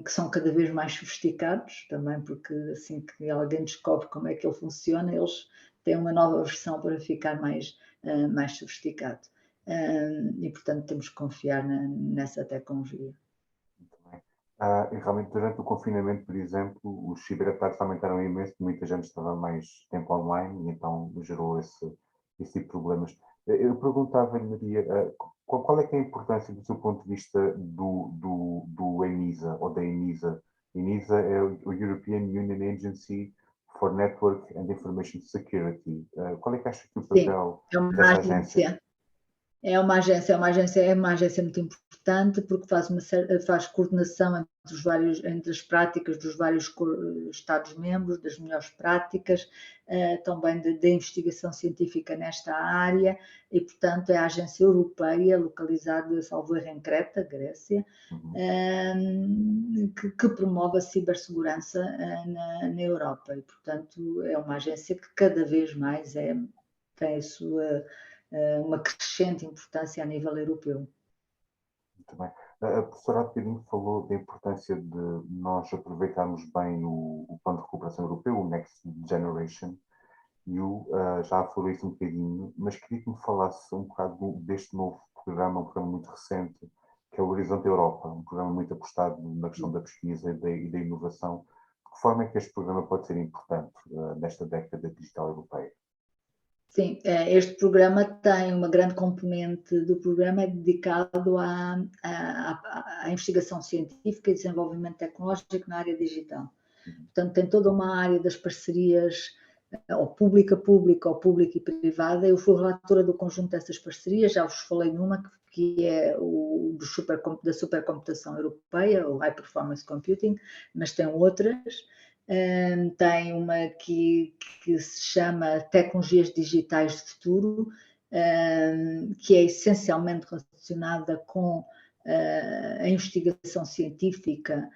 que são cada vez mais sofisticados, também porque assim que alguém descobre como é que ele funciona, eles têm uma nova versão para ficar mais sofisticado. E, portanto, temos que confiar nessa tecnologia. E realmente, durante o confinamento, por exemplo, os ciberataques aumentaram imenso, muita gente estava mais tempo online e então gerou esse tipo de problemas. Eu perguntava-lhe, Maria, qual é que é a importância, do seu ponto de vista, do ENISA ou da ENISA? ENISA é o European Union Agency for Network and Information Security. Qual é que acha que o papel dessa agência? É uma agência muito importante porque faz coordenação entre as práticas dos vários Estados-membros, das melhores práticas, também da investigação científica nesta área e, portanto, é a agência europeia localizada, salvo erro, em Creta, Grécia, que promove a cibersegurança na Europa e, portanto, é uma agência que cada vez mais tem a sua uma crescente importância a nível europeu. Muito bem. A professora há bocadinho falou da importância de nós aproveitarmos bem o Plano de Recuperação Europeu, o Next Generation EU, já falou isso um bocadinho, mas queria que me falasse um bocado deste novo programa, um programa muito recente, que é o Horizonte Europa, um programa muito apostado na questão da pesquisa e da inovação. De que forma é que este programa pode ser importante nesta década digital europeia? Sim, este programa tem uma grande componente do programa é dedicado à investigação científica e desenvolvimento tecnológico na área digital. Portanto, tem toda uma área das parcerias ou pública-pública ou pública e privada. Eu fui relatora do conjunto dessas parcerias, já vos falei numa que é da supercomputação europeia, o High Performance Computing, mas tem outras. Tem uma que se chama Tecnologias Digitais de Futuro, que é essencialmente relacionada com a investigação científica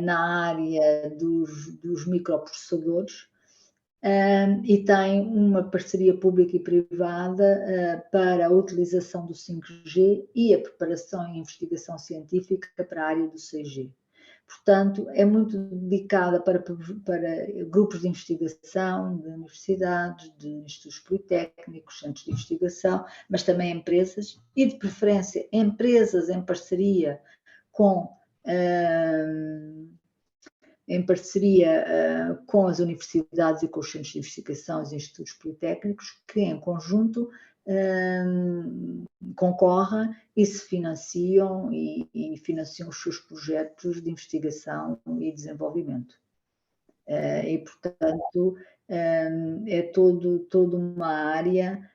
na área dos microprocessadores, e tem uma parceria pública e privada para a utilização do 5G e a preparação e investigação científica para a área do 6G. Portanto, é muito dedicada para grupos de investigação, de universidades, de institutos politécnicos, centros de investigação, mas também empresas, e de preferência empresas em parceria com as universidades e com os centros de investigação e os institutos politécnicos, que em conjunto concorrem e se financiam e financiam os seus projetos de investigação e desenvolvimento. E, portanto, é toda uma área.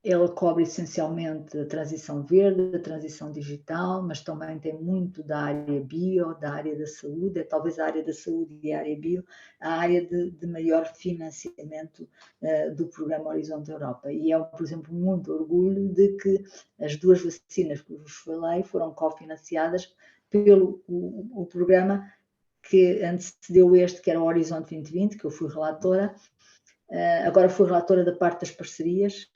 Ela cobre essencialmente a transição verde, a transição digital, mas também tem muito da área bio, da área da saúde, é talvez a área da saúde e a área bio, a área de maior financiamento do programa Horizonte Europa. E é, por exemplo, muito orgulho de que as 2 vacinas que vos falei foram cofinanciadas pelo o programa que antecedeu este, que era o Horizonte 2020, que eu fui relatora. Agora fui relatora da parte das parcerias,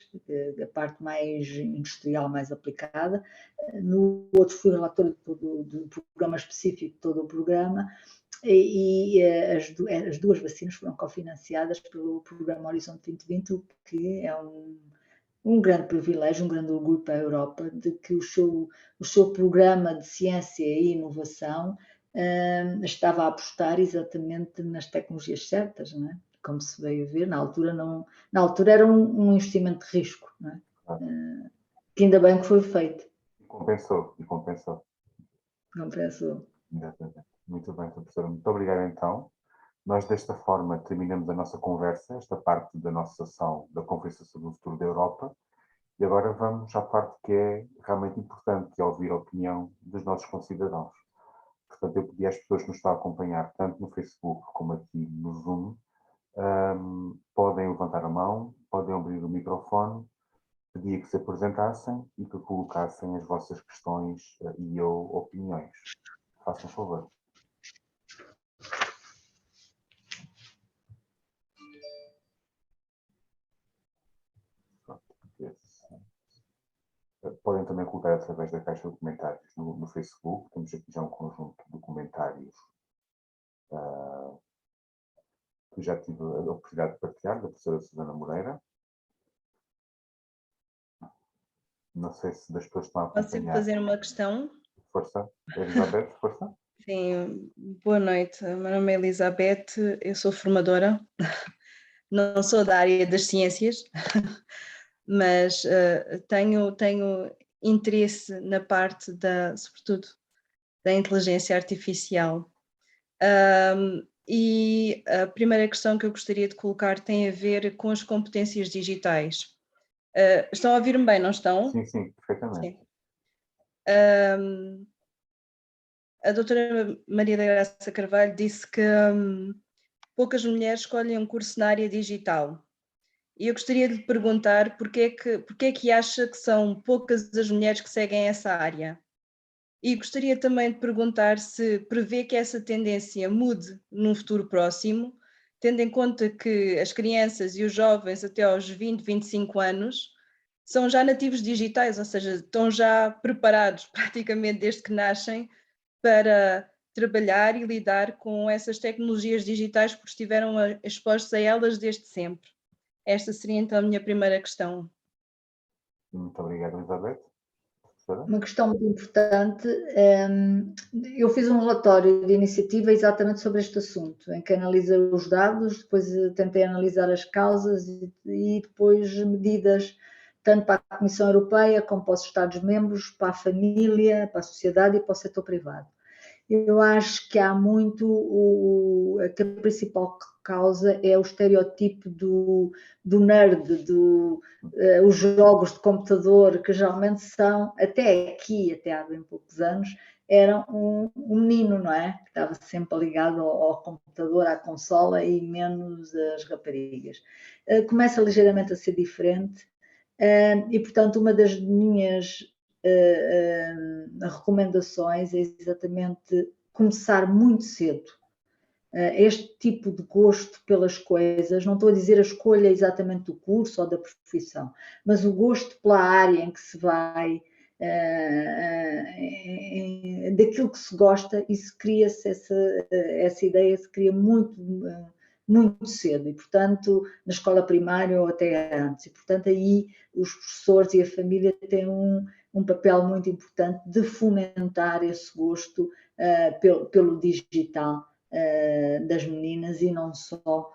da parte mais industrial, mais aplicada. No outro fui relatora do programa específico, de todo o programa, e as 2 vacinas foram cofinanciadas pelo programa Horizonte 2020, o que é um grande privilégio, um grande orgulho para a Europa, de que o seu programa de ciência e inovação estava a apostar exatamente nas tecnologias certas, não é? Como se veio a ver, na altura era um investimento de risco, não é? Que ainda bem que foi feito. E compensou. Compensou. Exatamente. Muito bem, professora. Muito obrigado, então. Nós, desta forma, terminamos a nossa conversa, esta parte da nossa sessão da Conferência sobre o Futuro da Europa, e agora vamos à parte que é realmente importante, que é ouvir a opinião dos nossos concidadãos. Portanto, eu pedi às pessoas que nos estão a acompanhar, tanto no Facebook como aqui no Zoom, podem levantar a mão, podem abrir o microfone, pedia que se apresentassem e que colocassem as vossas questões e ou opiniões. Façam favor. Podem também colocar através da caixa de comentários no Facebook. Temos aqui já um conjunto de comentários que já tive a oportunidade de partilhar, da professora Susana Moreira. Não sei se das pessoas estão a acompanhar. Posso fazer uma questão? Força. Elizabeth, força. Sim, boa noite. Meu nome é Elizabeth, eu sou formadora, não sou da área das ciências, mas tenho interesse na parte sobretudo, da inteligência artificial. E a primeira questão que eu gostaria de colocar tem a ver com as competências digitais. Estão a ouvir-me bem, não estão? Sim, perfeitamente. Sim. A doutora Maria da Graça Carvalho disse que poucas mulheres escolhem um curso na área digital. E eu gostaria de lhe perguntar porquê é que acha que são poucas as mulheres que seguem essa área? E gostaria também de perguntar se prevê que essa tendência mude num futuro próximo, tendo em conta que as crianças e os jovens até aos 20, 25 anos são já nativos digitais, ou seja, estão já preparados praticamente desde que nascem para trabalhar e lidar com essas tecnologias digitais porque estiveram expostos a elas desde sempre. Esta seria então a minha primeira questão. Muito obrigado, Elizabeth. Uma questão muito importante. Eu fiz um relatório de iniciativa exatamente sobre este assunto, em que analisa os dados, depois tentei analisar as causas e depois medidas tanto para a Comissão Europeia como para os Estados-membros, para a família, para a sociedade e para o setor privado. Eu acho que há muito, que a principal causa é o estereotipo do nerd, os jogos de computador, que geralmente são, até aqui, até há bem poucos anos, era um menino, não é? Que estava sempre ligado ao computador, à consola, e menos as raparigas. Começa ligeiramente a ser diferente, e portanto uma das minhas recomendações é exatamente começar muito cedo. Este tipo de gosto pelas coisas, não estou a dizer a escolha exatamente do curso ou da profissão, mas o gosto pela área em que se vai, daquilo que se gosta, isso cria-se, essa ideia se cria muito cedo, e portanto na escola primária ou até antes, e portanto aí os professores e a família têm um papel muito importante de fomentar esse gosto pelo digital das meninas e não só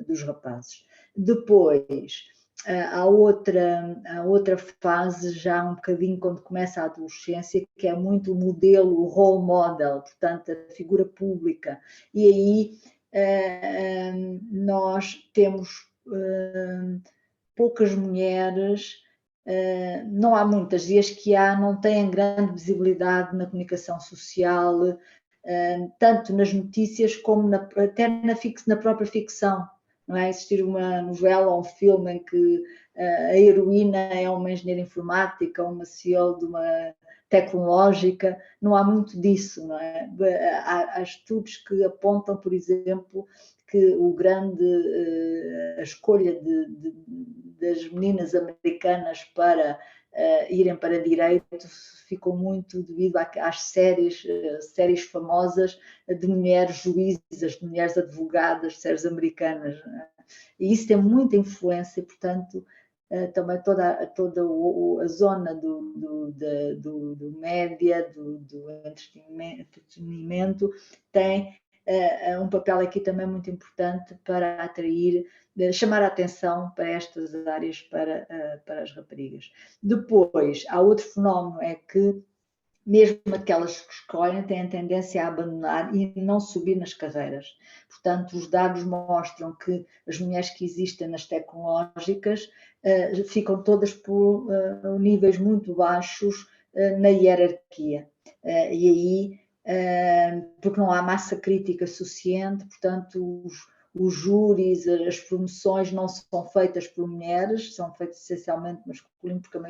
dos rapazes. Depois, há outra fase, já um bocadinho quando começa a adolescência, que é muito o modelo, o role model, portanto, a figura pública. E aí nós temos poucas mulheres, não há muitas, e as que há não têm grande visibilidade na comunicação social, tanto nas notícias como até na própria ficção. Não é? Existir uma novela ou um filme em que a heroína é uma engenheira informática, uma CEO de uma tecnológica, não há muito disso, não é? Há estudos que apontam, por exemplo, que a escolha das meninas americanas para irem para direito ficou muito devido às séries famosas de mulheres juízes, de mulheres advogadas, séries americanas. E isso tem muita influência, portanto, também toda a zona do média, do entretenimento, tem um papel aqui também muito importante para atrair, chamar a atenção para estas áreas para as raparigas. Depois, há outro fenómeno, é que mesmo aquelas que escolhem têm a tendência a abandonar e não subir nas carreiras. Portanto, os dados mostram que as mulheres que existem nas tecnológicas ficam todas por níveis muito baixos na hierarquia. E aí, porque não há massa crítica suficiente, portanto, os júris, as promoções não são feitas por mulheres, são feitas essencialmente masculinos, porque a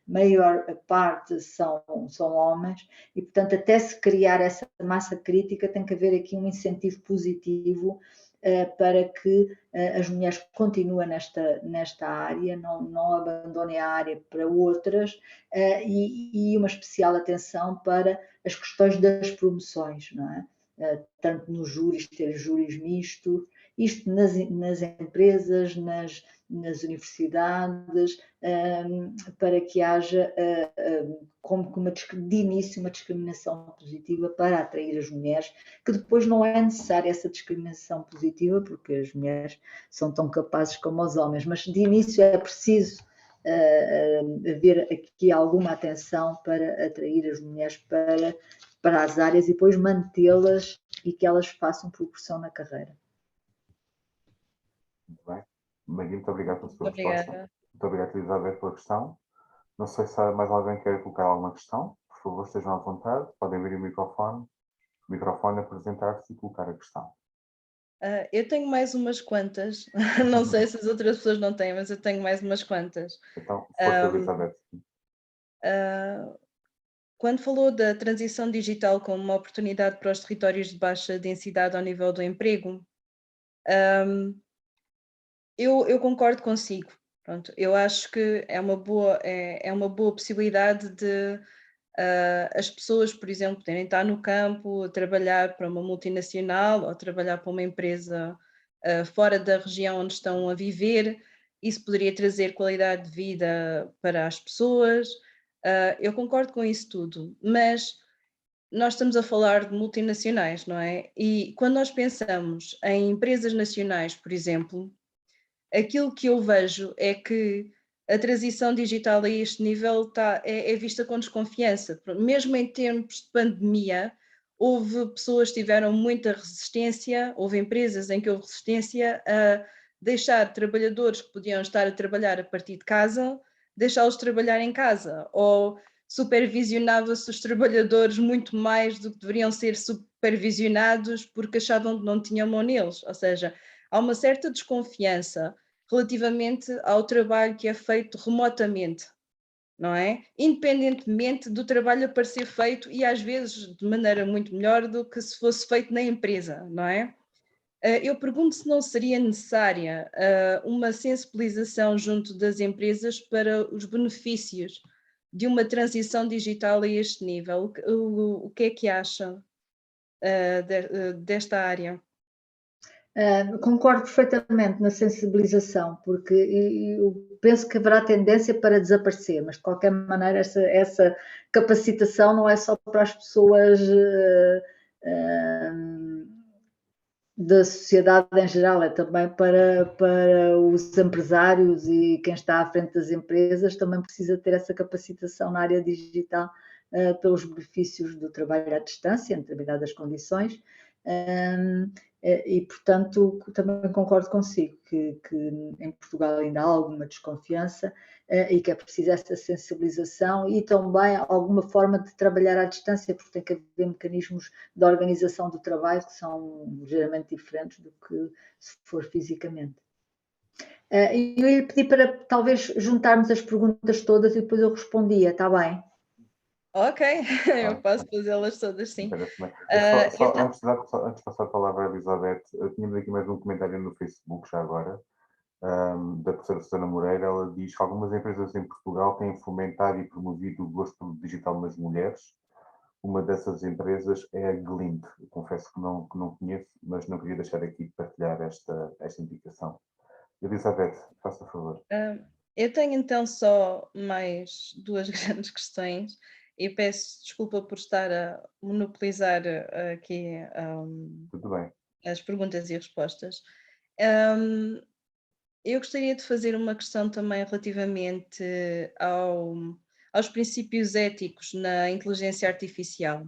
maior parte são homens, e portanto até se criar essa massa crítica tem que haver aqui um incentivo positivo para que as mulheres continuem nesta área, não abandonem a área para outras, e uma especial atenção para as questões das promoções, não é? Tanto nos júris, ter júris mistos, isto nas empresas, nas universidades, para que haja, como de início, uma discriminação positiva para atrair as mulheres, que depois não é necessária essa discriminação positiva, porque as mulheres são tão capazes como os homens, mas de início é preciso haver aqui alguma atenção para atrair as mulheres para as áreas e depois mantê-las e que elas façam progressão na carreira. Muito bem. Magui, muito obrigado pela sua Obrigada. resposta. Muito obrigado, Elizabeth, pela questão. Não sei se há mais alguém que queira colocar alguma questão. Por favor, estejam à vontade. Podem abrir o microfone, apresentar-se e colocar a questão. Eu tenho mais umas quantas. Não sei se as outras pessoas não têm, mas eu tenho mais umas quantas. Então, força, Elizabeth. Quando falou da transição digital como uma oportunidade para os territórios de baixa densidade ao nível do emprego, eu concordo consigo. Pronto, eu acho que é uma boa possibilidade de as pessoas, por exemplo, poderem estar no campo, trabalhar para uma multinacional ou trabalhar para uma empresa fora da região onde estão a viver. Isso poderia trazer qualidade de vida para as pessoas. Eu concordo com isso tudo, mas nós estamos a falar de multinacionais, não é? E quando nós pensamos em empresas nacionais, por exemplo, aquilo que eu vejo é que a transição digital a este nível é vista com desconfiança. Mesmo em tempos de pandemia, houve pessoas que tiveram muita resistência, houve empresas em que houve resistência a deixar trabalhadores que podiam estar a trabalhar a partir de casa, deixá-los trabalhar em casa, ou supervisionava-se os trabalhadores muito mais do que deveriam ser supervisionados porque achavam que não tinham mão neles, ou seja, há uma certa desconfiança relativamente ao trabalho que é feito remotamente, não é? Independentemente do trabalho a parecer feito e às vezes de maneira muito melhor do que se fosse feito na empresa, não é? Eu pergunto se não seria necessária uma sensibilização junto das empresas para os benefícios de uma transição digital a este nível. O que é que acha desta área? Concordo perfeitamente na sensibilização, porque eu penso que haverá tendência para desaparecer, mas de qualquer maneira essa capacitação não é só para as pessoas da sociedade em geral, é também para os empresários e quem está à frente das empresas também precisa ter essa capacitação na área digital pelos benefícios do trabalho à distância, em determinadas condições. E, portanto, também concordo consigo que em Portugal ainda há alguma desconfiança e que é preciso essa sensibilização e também alguma forma de trabalhar à distância, porque tem que haver mecanismos de organização do trabalho que são ligeiramente diferentes do que se for fisicamente. Eu ia pedir para talvez juntarmos as perguntas todas e depois eu respondia, está bem? Ok, eu posso fazê-las todas, sim. Antes de passar a palavra à Elizabeth, tínhamos aqui mais um comentário no Facebook, já agora, da professora Susana Moreira. Ela diz que algumas empresas em Portugal têm fomentado e promovido o gosto digital nas mulheres. Uma dessas empresas é a Glint. Eu confesso que não conheço, mas não queria deixar aqui de partilhar esta indicação. Elizabeth, faça favor. Eu tenho então só mais duas grandes questões e peço desculpa por estar a monopolizar aqui Tudo bem. as perguntas e respostas. Eu gostaria de fazer uma questão também relativamente aos princípios éticos na inteligência artificial.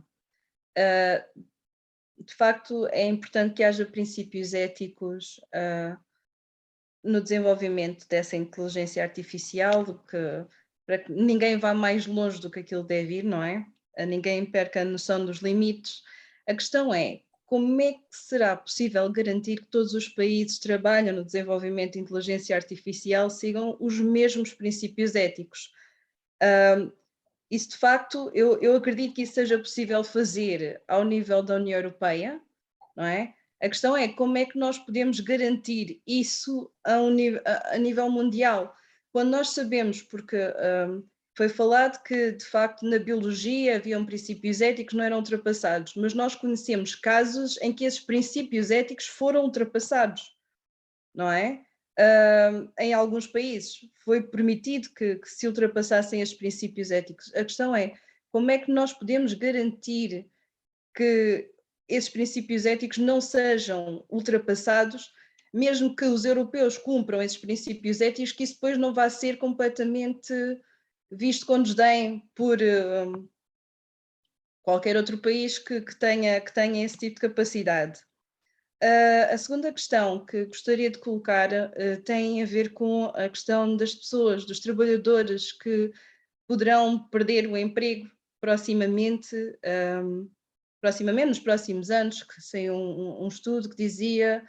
De facto, é importante que haja princípios éticos no desenvolvimento dessa inteligência artificial, para que ninguém vá mais longe do que aquilo deve ir, não é? Ninguém perca a noção dos limites. A questão é, como é que será possível garantir que todos os países que trabalham no desenvolvimento de inteligência artificial sigam os mesmos princípios éticos? Isso, de facto, eu acredito que isso seja possível fazer ao nível da União Europeia, não é? A questão é como é que nós podemos garantir isso a nível mundial, quando nós sabemos, porque foi falado que de facto na biologia haviam princípios éticos que não eram ultrapassados, mas nós conhecemos casos em que esses princípios éticos foram ultrapassados, não é? Em alguns países foi permitido que se ultrapassassem esses princípios éticos. A questão é como é que nós podemos garantir que esses princípios éticos não sejam ultrapassados, mesmo que os europeus cumpram esses princípios éticos, que isso depois não vai ser completamente visto com desdém por qualquer outro país que tenha esse tipo de capacidade. A segunda questão que gostaria de colocar tem a ver com a questão das pessoas, dos trabalhadores que poderão perder o emprego proximamente, nos próximos anos, que saiu um estudo que dizia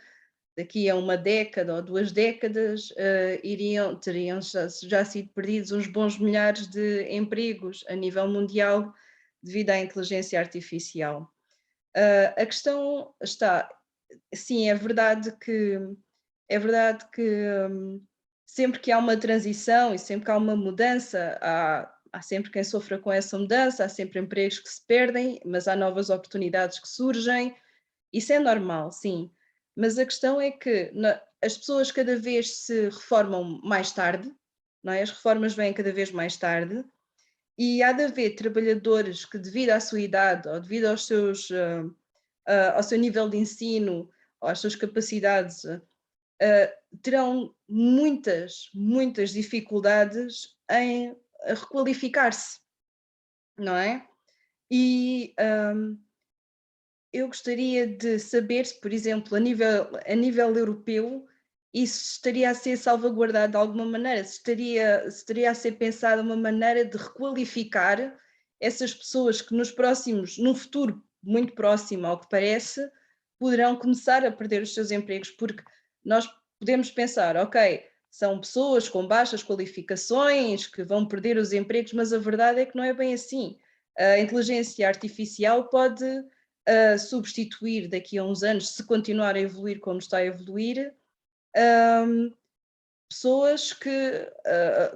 daqui a uma década ou 2 décadas teriam já sido perdidos uns bons milhares de empregos a nível mundial devido à inteligência artificial. A questão está, sim, é verdade que sempre que há uma transição e sempre que há uma mudança, há sempre quem sofra com essa mudança, há sempre empregos que se perdem, mas há novas oportunidades que surgem. Isso é normal, sim. Mas a questão é que as pessoas cada vez se reformam mais tarde, não é? As reformas vêm cada vez mais tarde, e há de haver trabalhadores que, devido à sua idade ou devido ao seu nível de ensino ou às suas capacidades, terão muitas dificuldades em requalificar-se, não é? E eu gostaria de saber se, por exemplo, a nível europeu, isso estaria a ser salvaguardado de alguma maneira, se estaria a ser pensada uma maneira de requalificar essas pessoas que num futuro muito próximo ao que parece, poderão começar a perder os seus empregos, porque nós podemos pensar, ok, são pessoas com baixas qualificações que vão perder os empregos, mas a verdade é que não é bem assim. A inteligência artificial pode substituir daqui a uns anos, se continuar a evoluir como está a evoluir, pessoas que,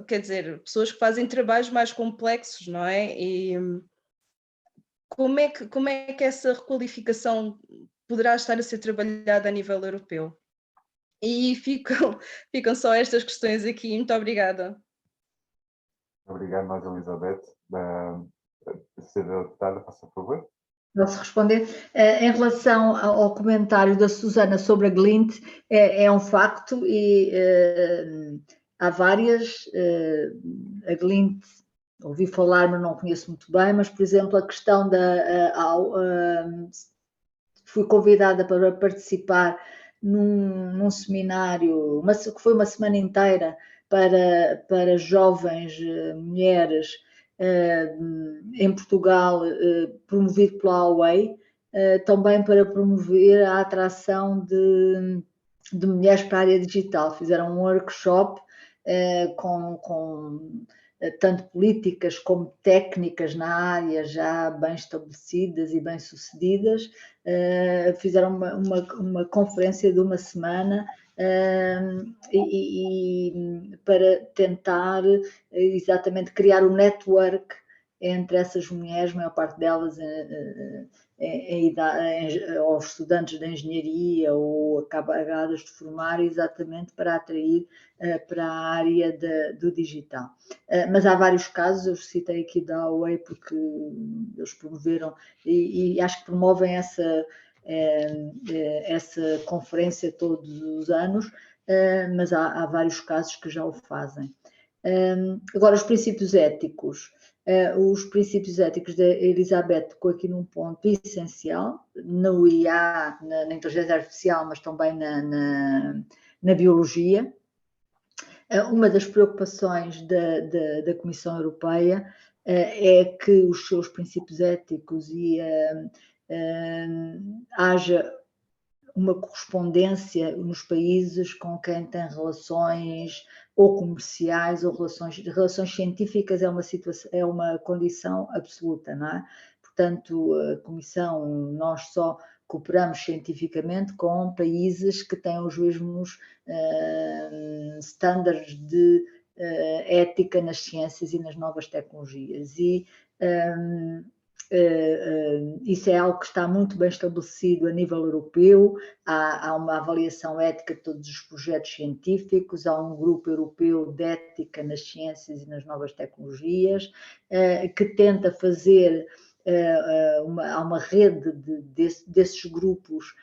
quer dizer, pessoas que fazem trabalhos mais complexos, não é? E como é que essa requalificação poderá estar a ser trabalhada a nível europeu? E ficam só estas questões aqui. Muito obrigada. Obrigado, nós, Elizabeth. Senhora deputada, faça favor. Posso responder? Em relação ao comentário da Susana sobre a Glint, é um facto e há várias. A Glint, ouvi falar, mas não conheço muito bem, mas, por exemplo, a questão fui convidada para participar num seminário, que foi uma semana inteira para jovens mulheres em Portugal, promovido pela Huawei, também para promover a atração de mulheres para a área digital. Fizeram um workshop com tanto políticas como técnicas na área já bem estabelecidas e bem-sucedidas. Fizeram uma conferência de uma semana para tentar exatamente criar um network entre essas mulheres, a maior parte delas aos estudantes de engenharia ou acabadas de formar, exatamente para atrair para a área do digital. Mas há vários casos, eu citei aqui da Huawei porque eles promoveram e acho que promovem essa conferência todos os anos, mas há vários casos que já o fazem. Agora, os princípios éticos. Os princípios éticos da Elizabeth tocou aqui num ponto essencial, no IA, na inteligência artificial, mas também na biologia. Uma das preocupações da Comissão Europeia é que os seus princípios éticos haja uma correspondência nos países com quem tem relações ou comerciais ou relações científicas, é uma condição absoluta, não é? Portanto, a Comissão, nós só cooperamos cientificamente com países que têm os mesmos estándares de ética nas ciências e nas novas tecnologias. E isso é algo que está muito bem estabelecido a nível europeu, há uma avaliação ética de todos os projetos científicos, há um grupo europeu de ética nas ciências e nas novas tecnologias, que tenta fazer, há uma rede desses grupos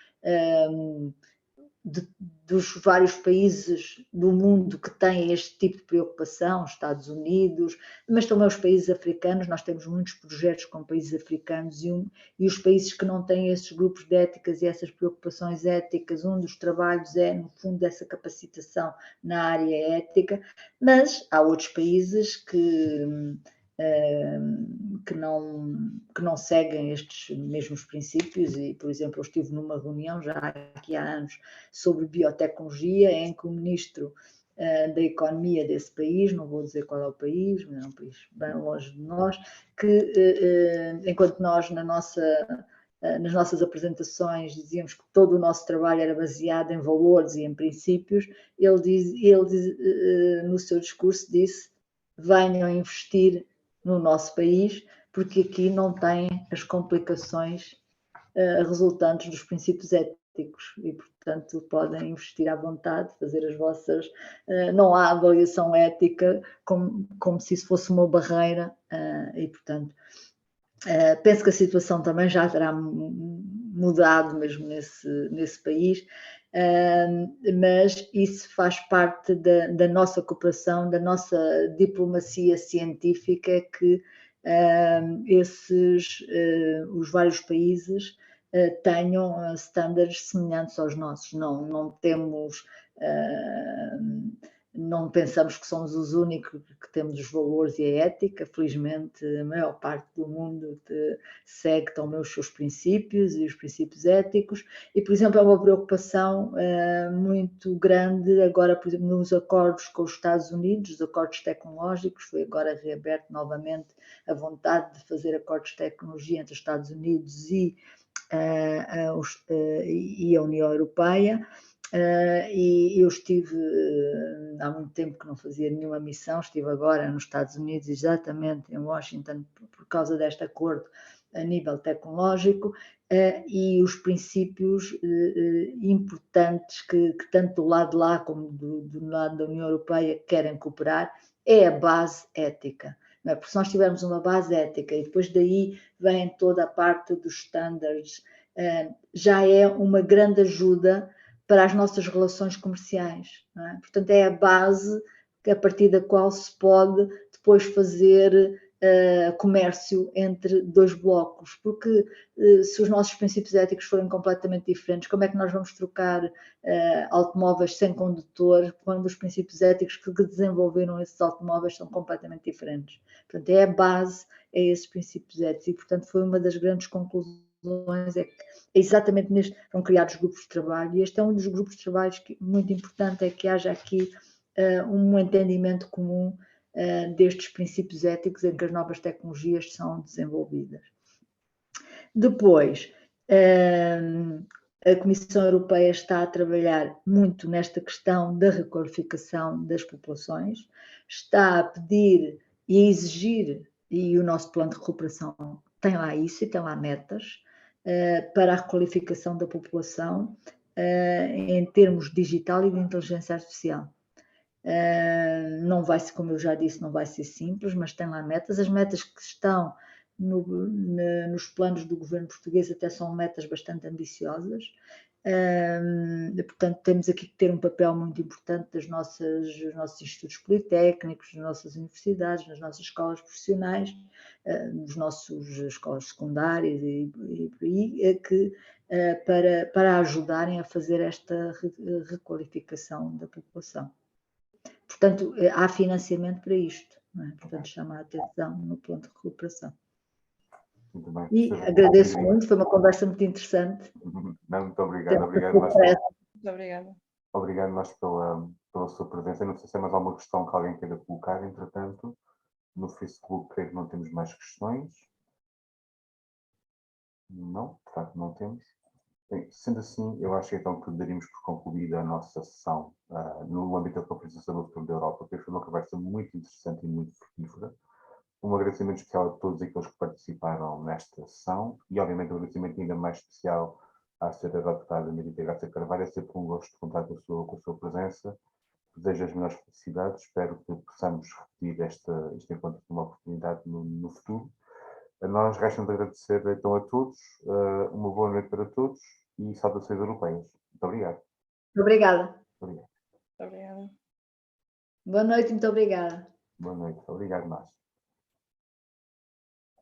dos vários países do mundo que têm este tipo de preocupação, Estados Unidos, mas também os países africanos. Nós temos muitos projetos com países africanos e os países que não têm esses grupos de éticas e essas preocupações éticas, um dos trabalhos é, no fundo, essa capacitação na área ética, mas há outros países que não seguem estes mesmos princípios e, por exemplo, eu estive numa reunião já aqui há anos sobre biotecnologia em que o ministro da economia desse país, não vou dizer qual é o país, mas é um país bem longe de nós, que enquanto nós nas nossas apresentações dizíamos que todo o nosso trabalho era baseado em valores e em princípios, ele no seu discurso disse: venham investir no nosso país, porque aqui não tem as complicações resultantes dos princípios éticos e, portanto, podem investir à vontade, fazer as vossas... não há avaliação ética como se isso fosse uma barreira e, portanto, penso que a situação também já terá mudado mesmo nesse país, mas isso faz parte da nossa cooperação, da nossa diplomacia científica, que os vários países tenham estándares semelhantes aos nossos. Não temos, não pensamos que somos os únicos que temos os valores e a ética. Felizmente, a maior parte do mundo segue também os seus princípios e os princípios éticos. E, por exemplo, é uma preocupação muito grande agora, por exemplo, nos acordos com os Estados Unidos, os acordos tecnológicos. Foi agora reaberto novamente a vontade de fazer acordos de tecnologia entre os Estados Unidos e a União Europeia. E eu estive há muito tempo que não fazia nenhuma missão, estive agora nos Estados Unidos, exatamente em Washington, por causa deste acordo a nível tecnológico, e os princípios importantes que tanto do lado de lá como do lado da União Europeia querem cooperar é a base ética. Não é? Porque se nós tivermos uma base ética e depois daí vem toda a parte dos standards, já é uma grande ajuda para as nossas relações comerciais. Não é? Portanto, é a base a partir da qual se pode depois fazer comércio entre dois blocos, porque se os nossos princípios éticos forem completamente diferentes, como é que nós vamos trocar automóveis sem condutor quando os princípios éticos que desenvolveram esses automóveis são completamente diferentes? Portanto, é a base, é esses princípios éticos, e portanto foi uma das grandes conclusões, é que exatamente neste foram criados grupos de trabalho, e este é um dos grupos de trabalho que muito importante é que haja aqui um entendimento comum destes princípios éticos em que as novas tecnologias são desenvolvidas. Depois, a Comissão Europeia está a trabalhar muito nesta questão da requalificação das populações, está a pedir e a exigir, e o nosso plano de recuperação tem lá isso e tem lá metas, para a requalificação da população em termos digital e de inteligência artificial. Não vai ser, como eu já disse, não vai ser simples, mas tem lá metas. As metas que estão nos planos do governo português até são metas bastante ambiciosas. Portanto, temos aqui que ter um papel muito importante dos nossos institutos politécnicos, das nossas universidades, nas nossas escolas profissionais, nas nossas escolas secundárias para ajudarem a fazer esta requalificação da população. Portanto, há financiamento para isto, não é? Portanto, chama a atenção no plano de recuperação. Muito bem. E agradeço muito, foi uma conversa muito interessante. Não, muito obrigado. Muito obrigada. Obrigado nós pela sua presença. Não sei se há mais alguma questão que alguém queira colocar, entretanto. No Facebook, creio que não temos mais questões. Não, de facto, não temos. Bem, sendo assim, eu acho então que daríamos por concluída a nossa sessão no âmbito da Conferência sobre o Futuro da Europa, que foi uma conversa muito interessante e muito frutífera. Um agradecimento especial a todos aqueles que participaram nesta sessão e, obviamente, um agradecimento ainda mais especial à Sra. Deputada Marita Graça Carvalho. É sempre um gosto de contar com a sua presença. Desejo as melhores felicidades. Espero que possamos repetir este encontro com uma oportunidade no futuro. A nós resta-nos agradecer então a todos. Uma boa noite para todos e saudações europeias. Muito obrigado. Obrigada. Obrigada. Boa noite, muito obrigada. Boa noite. Obrigado, nós.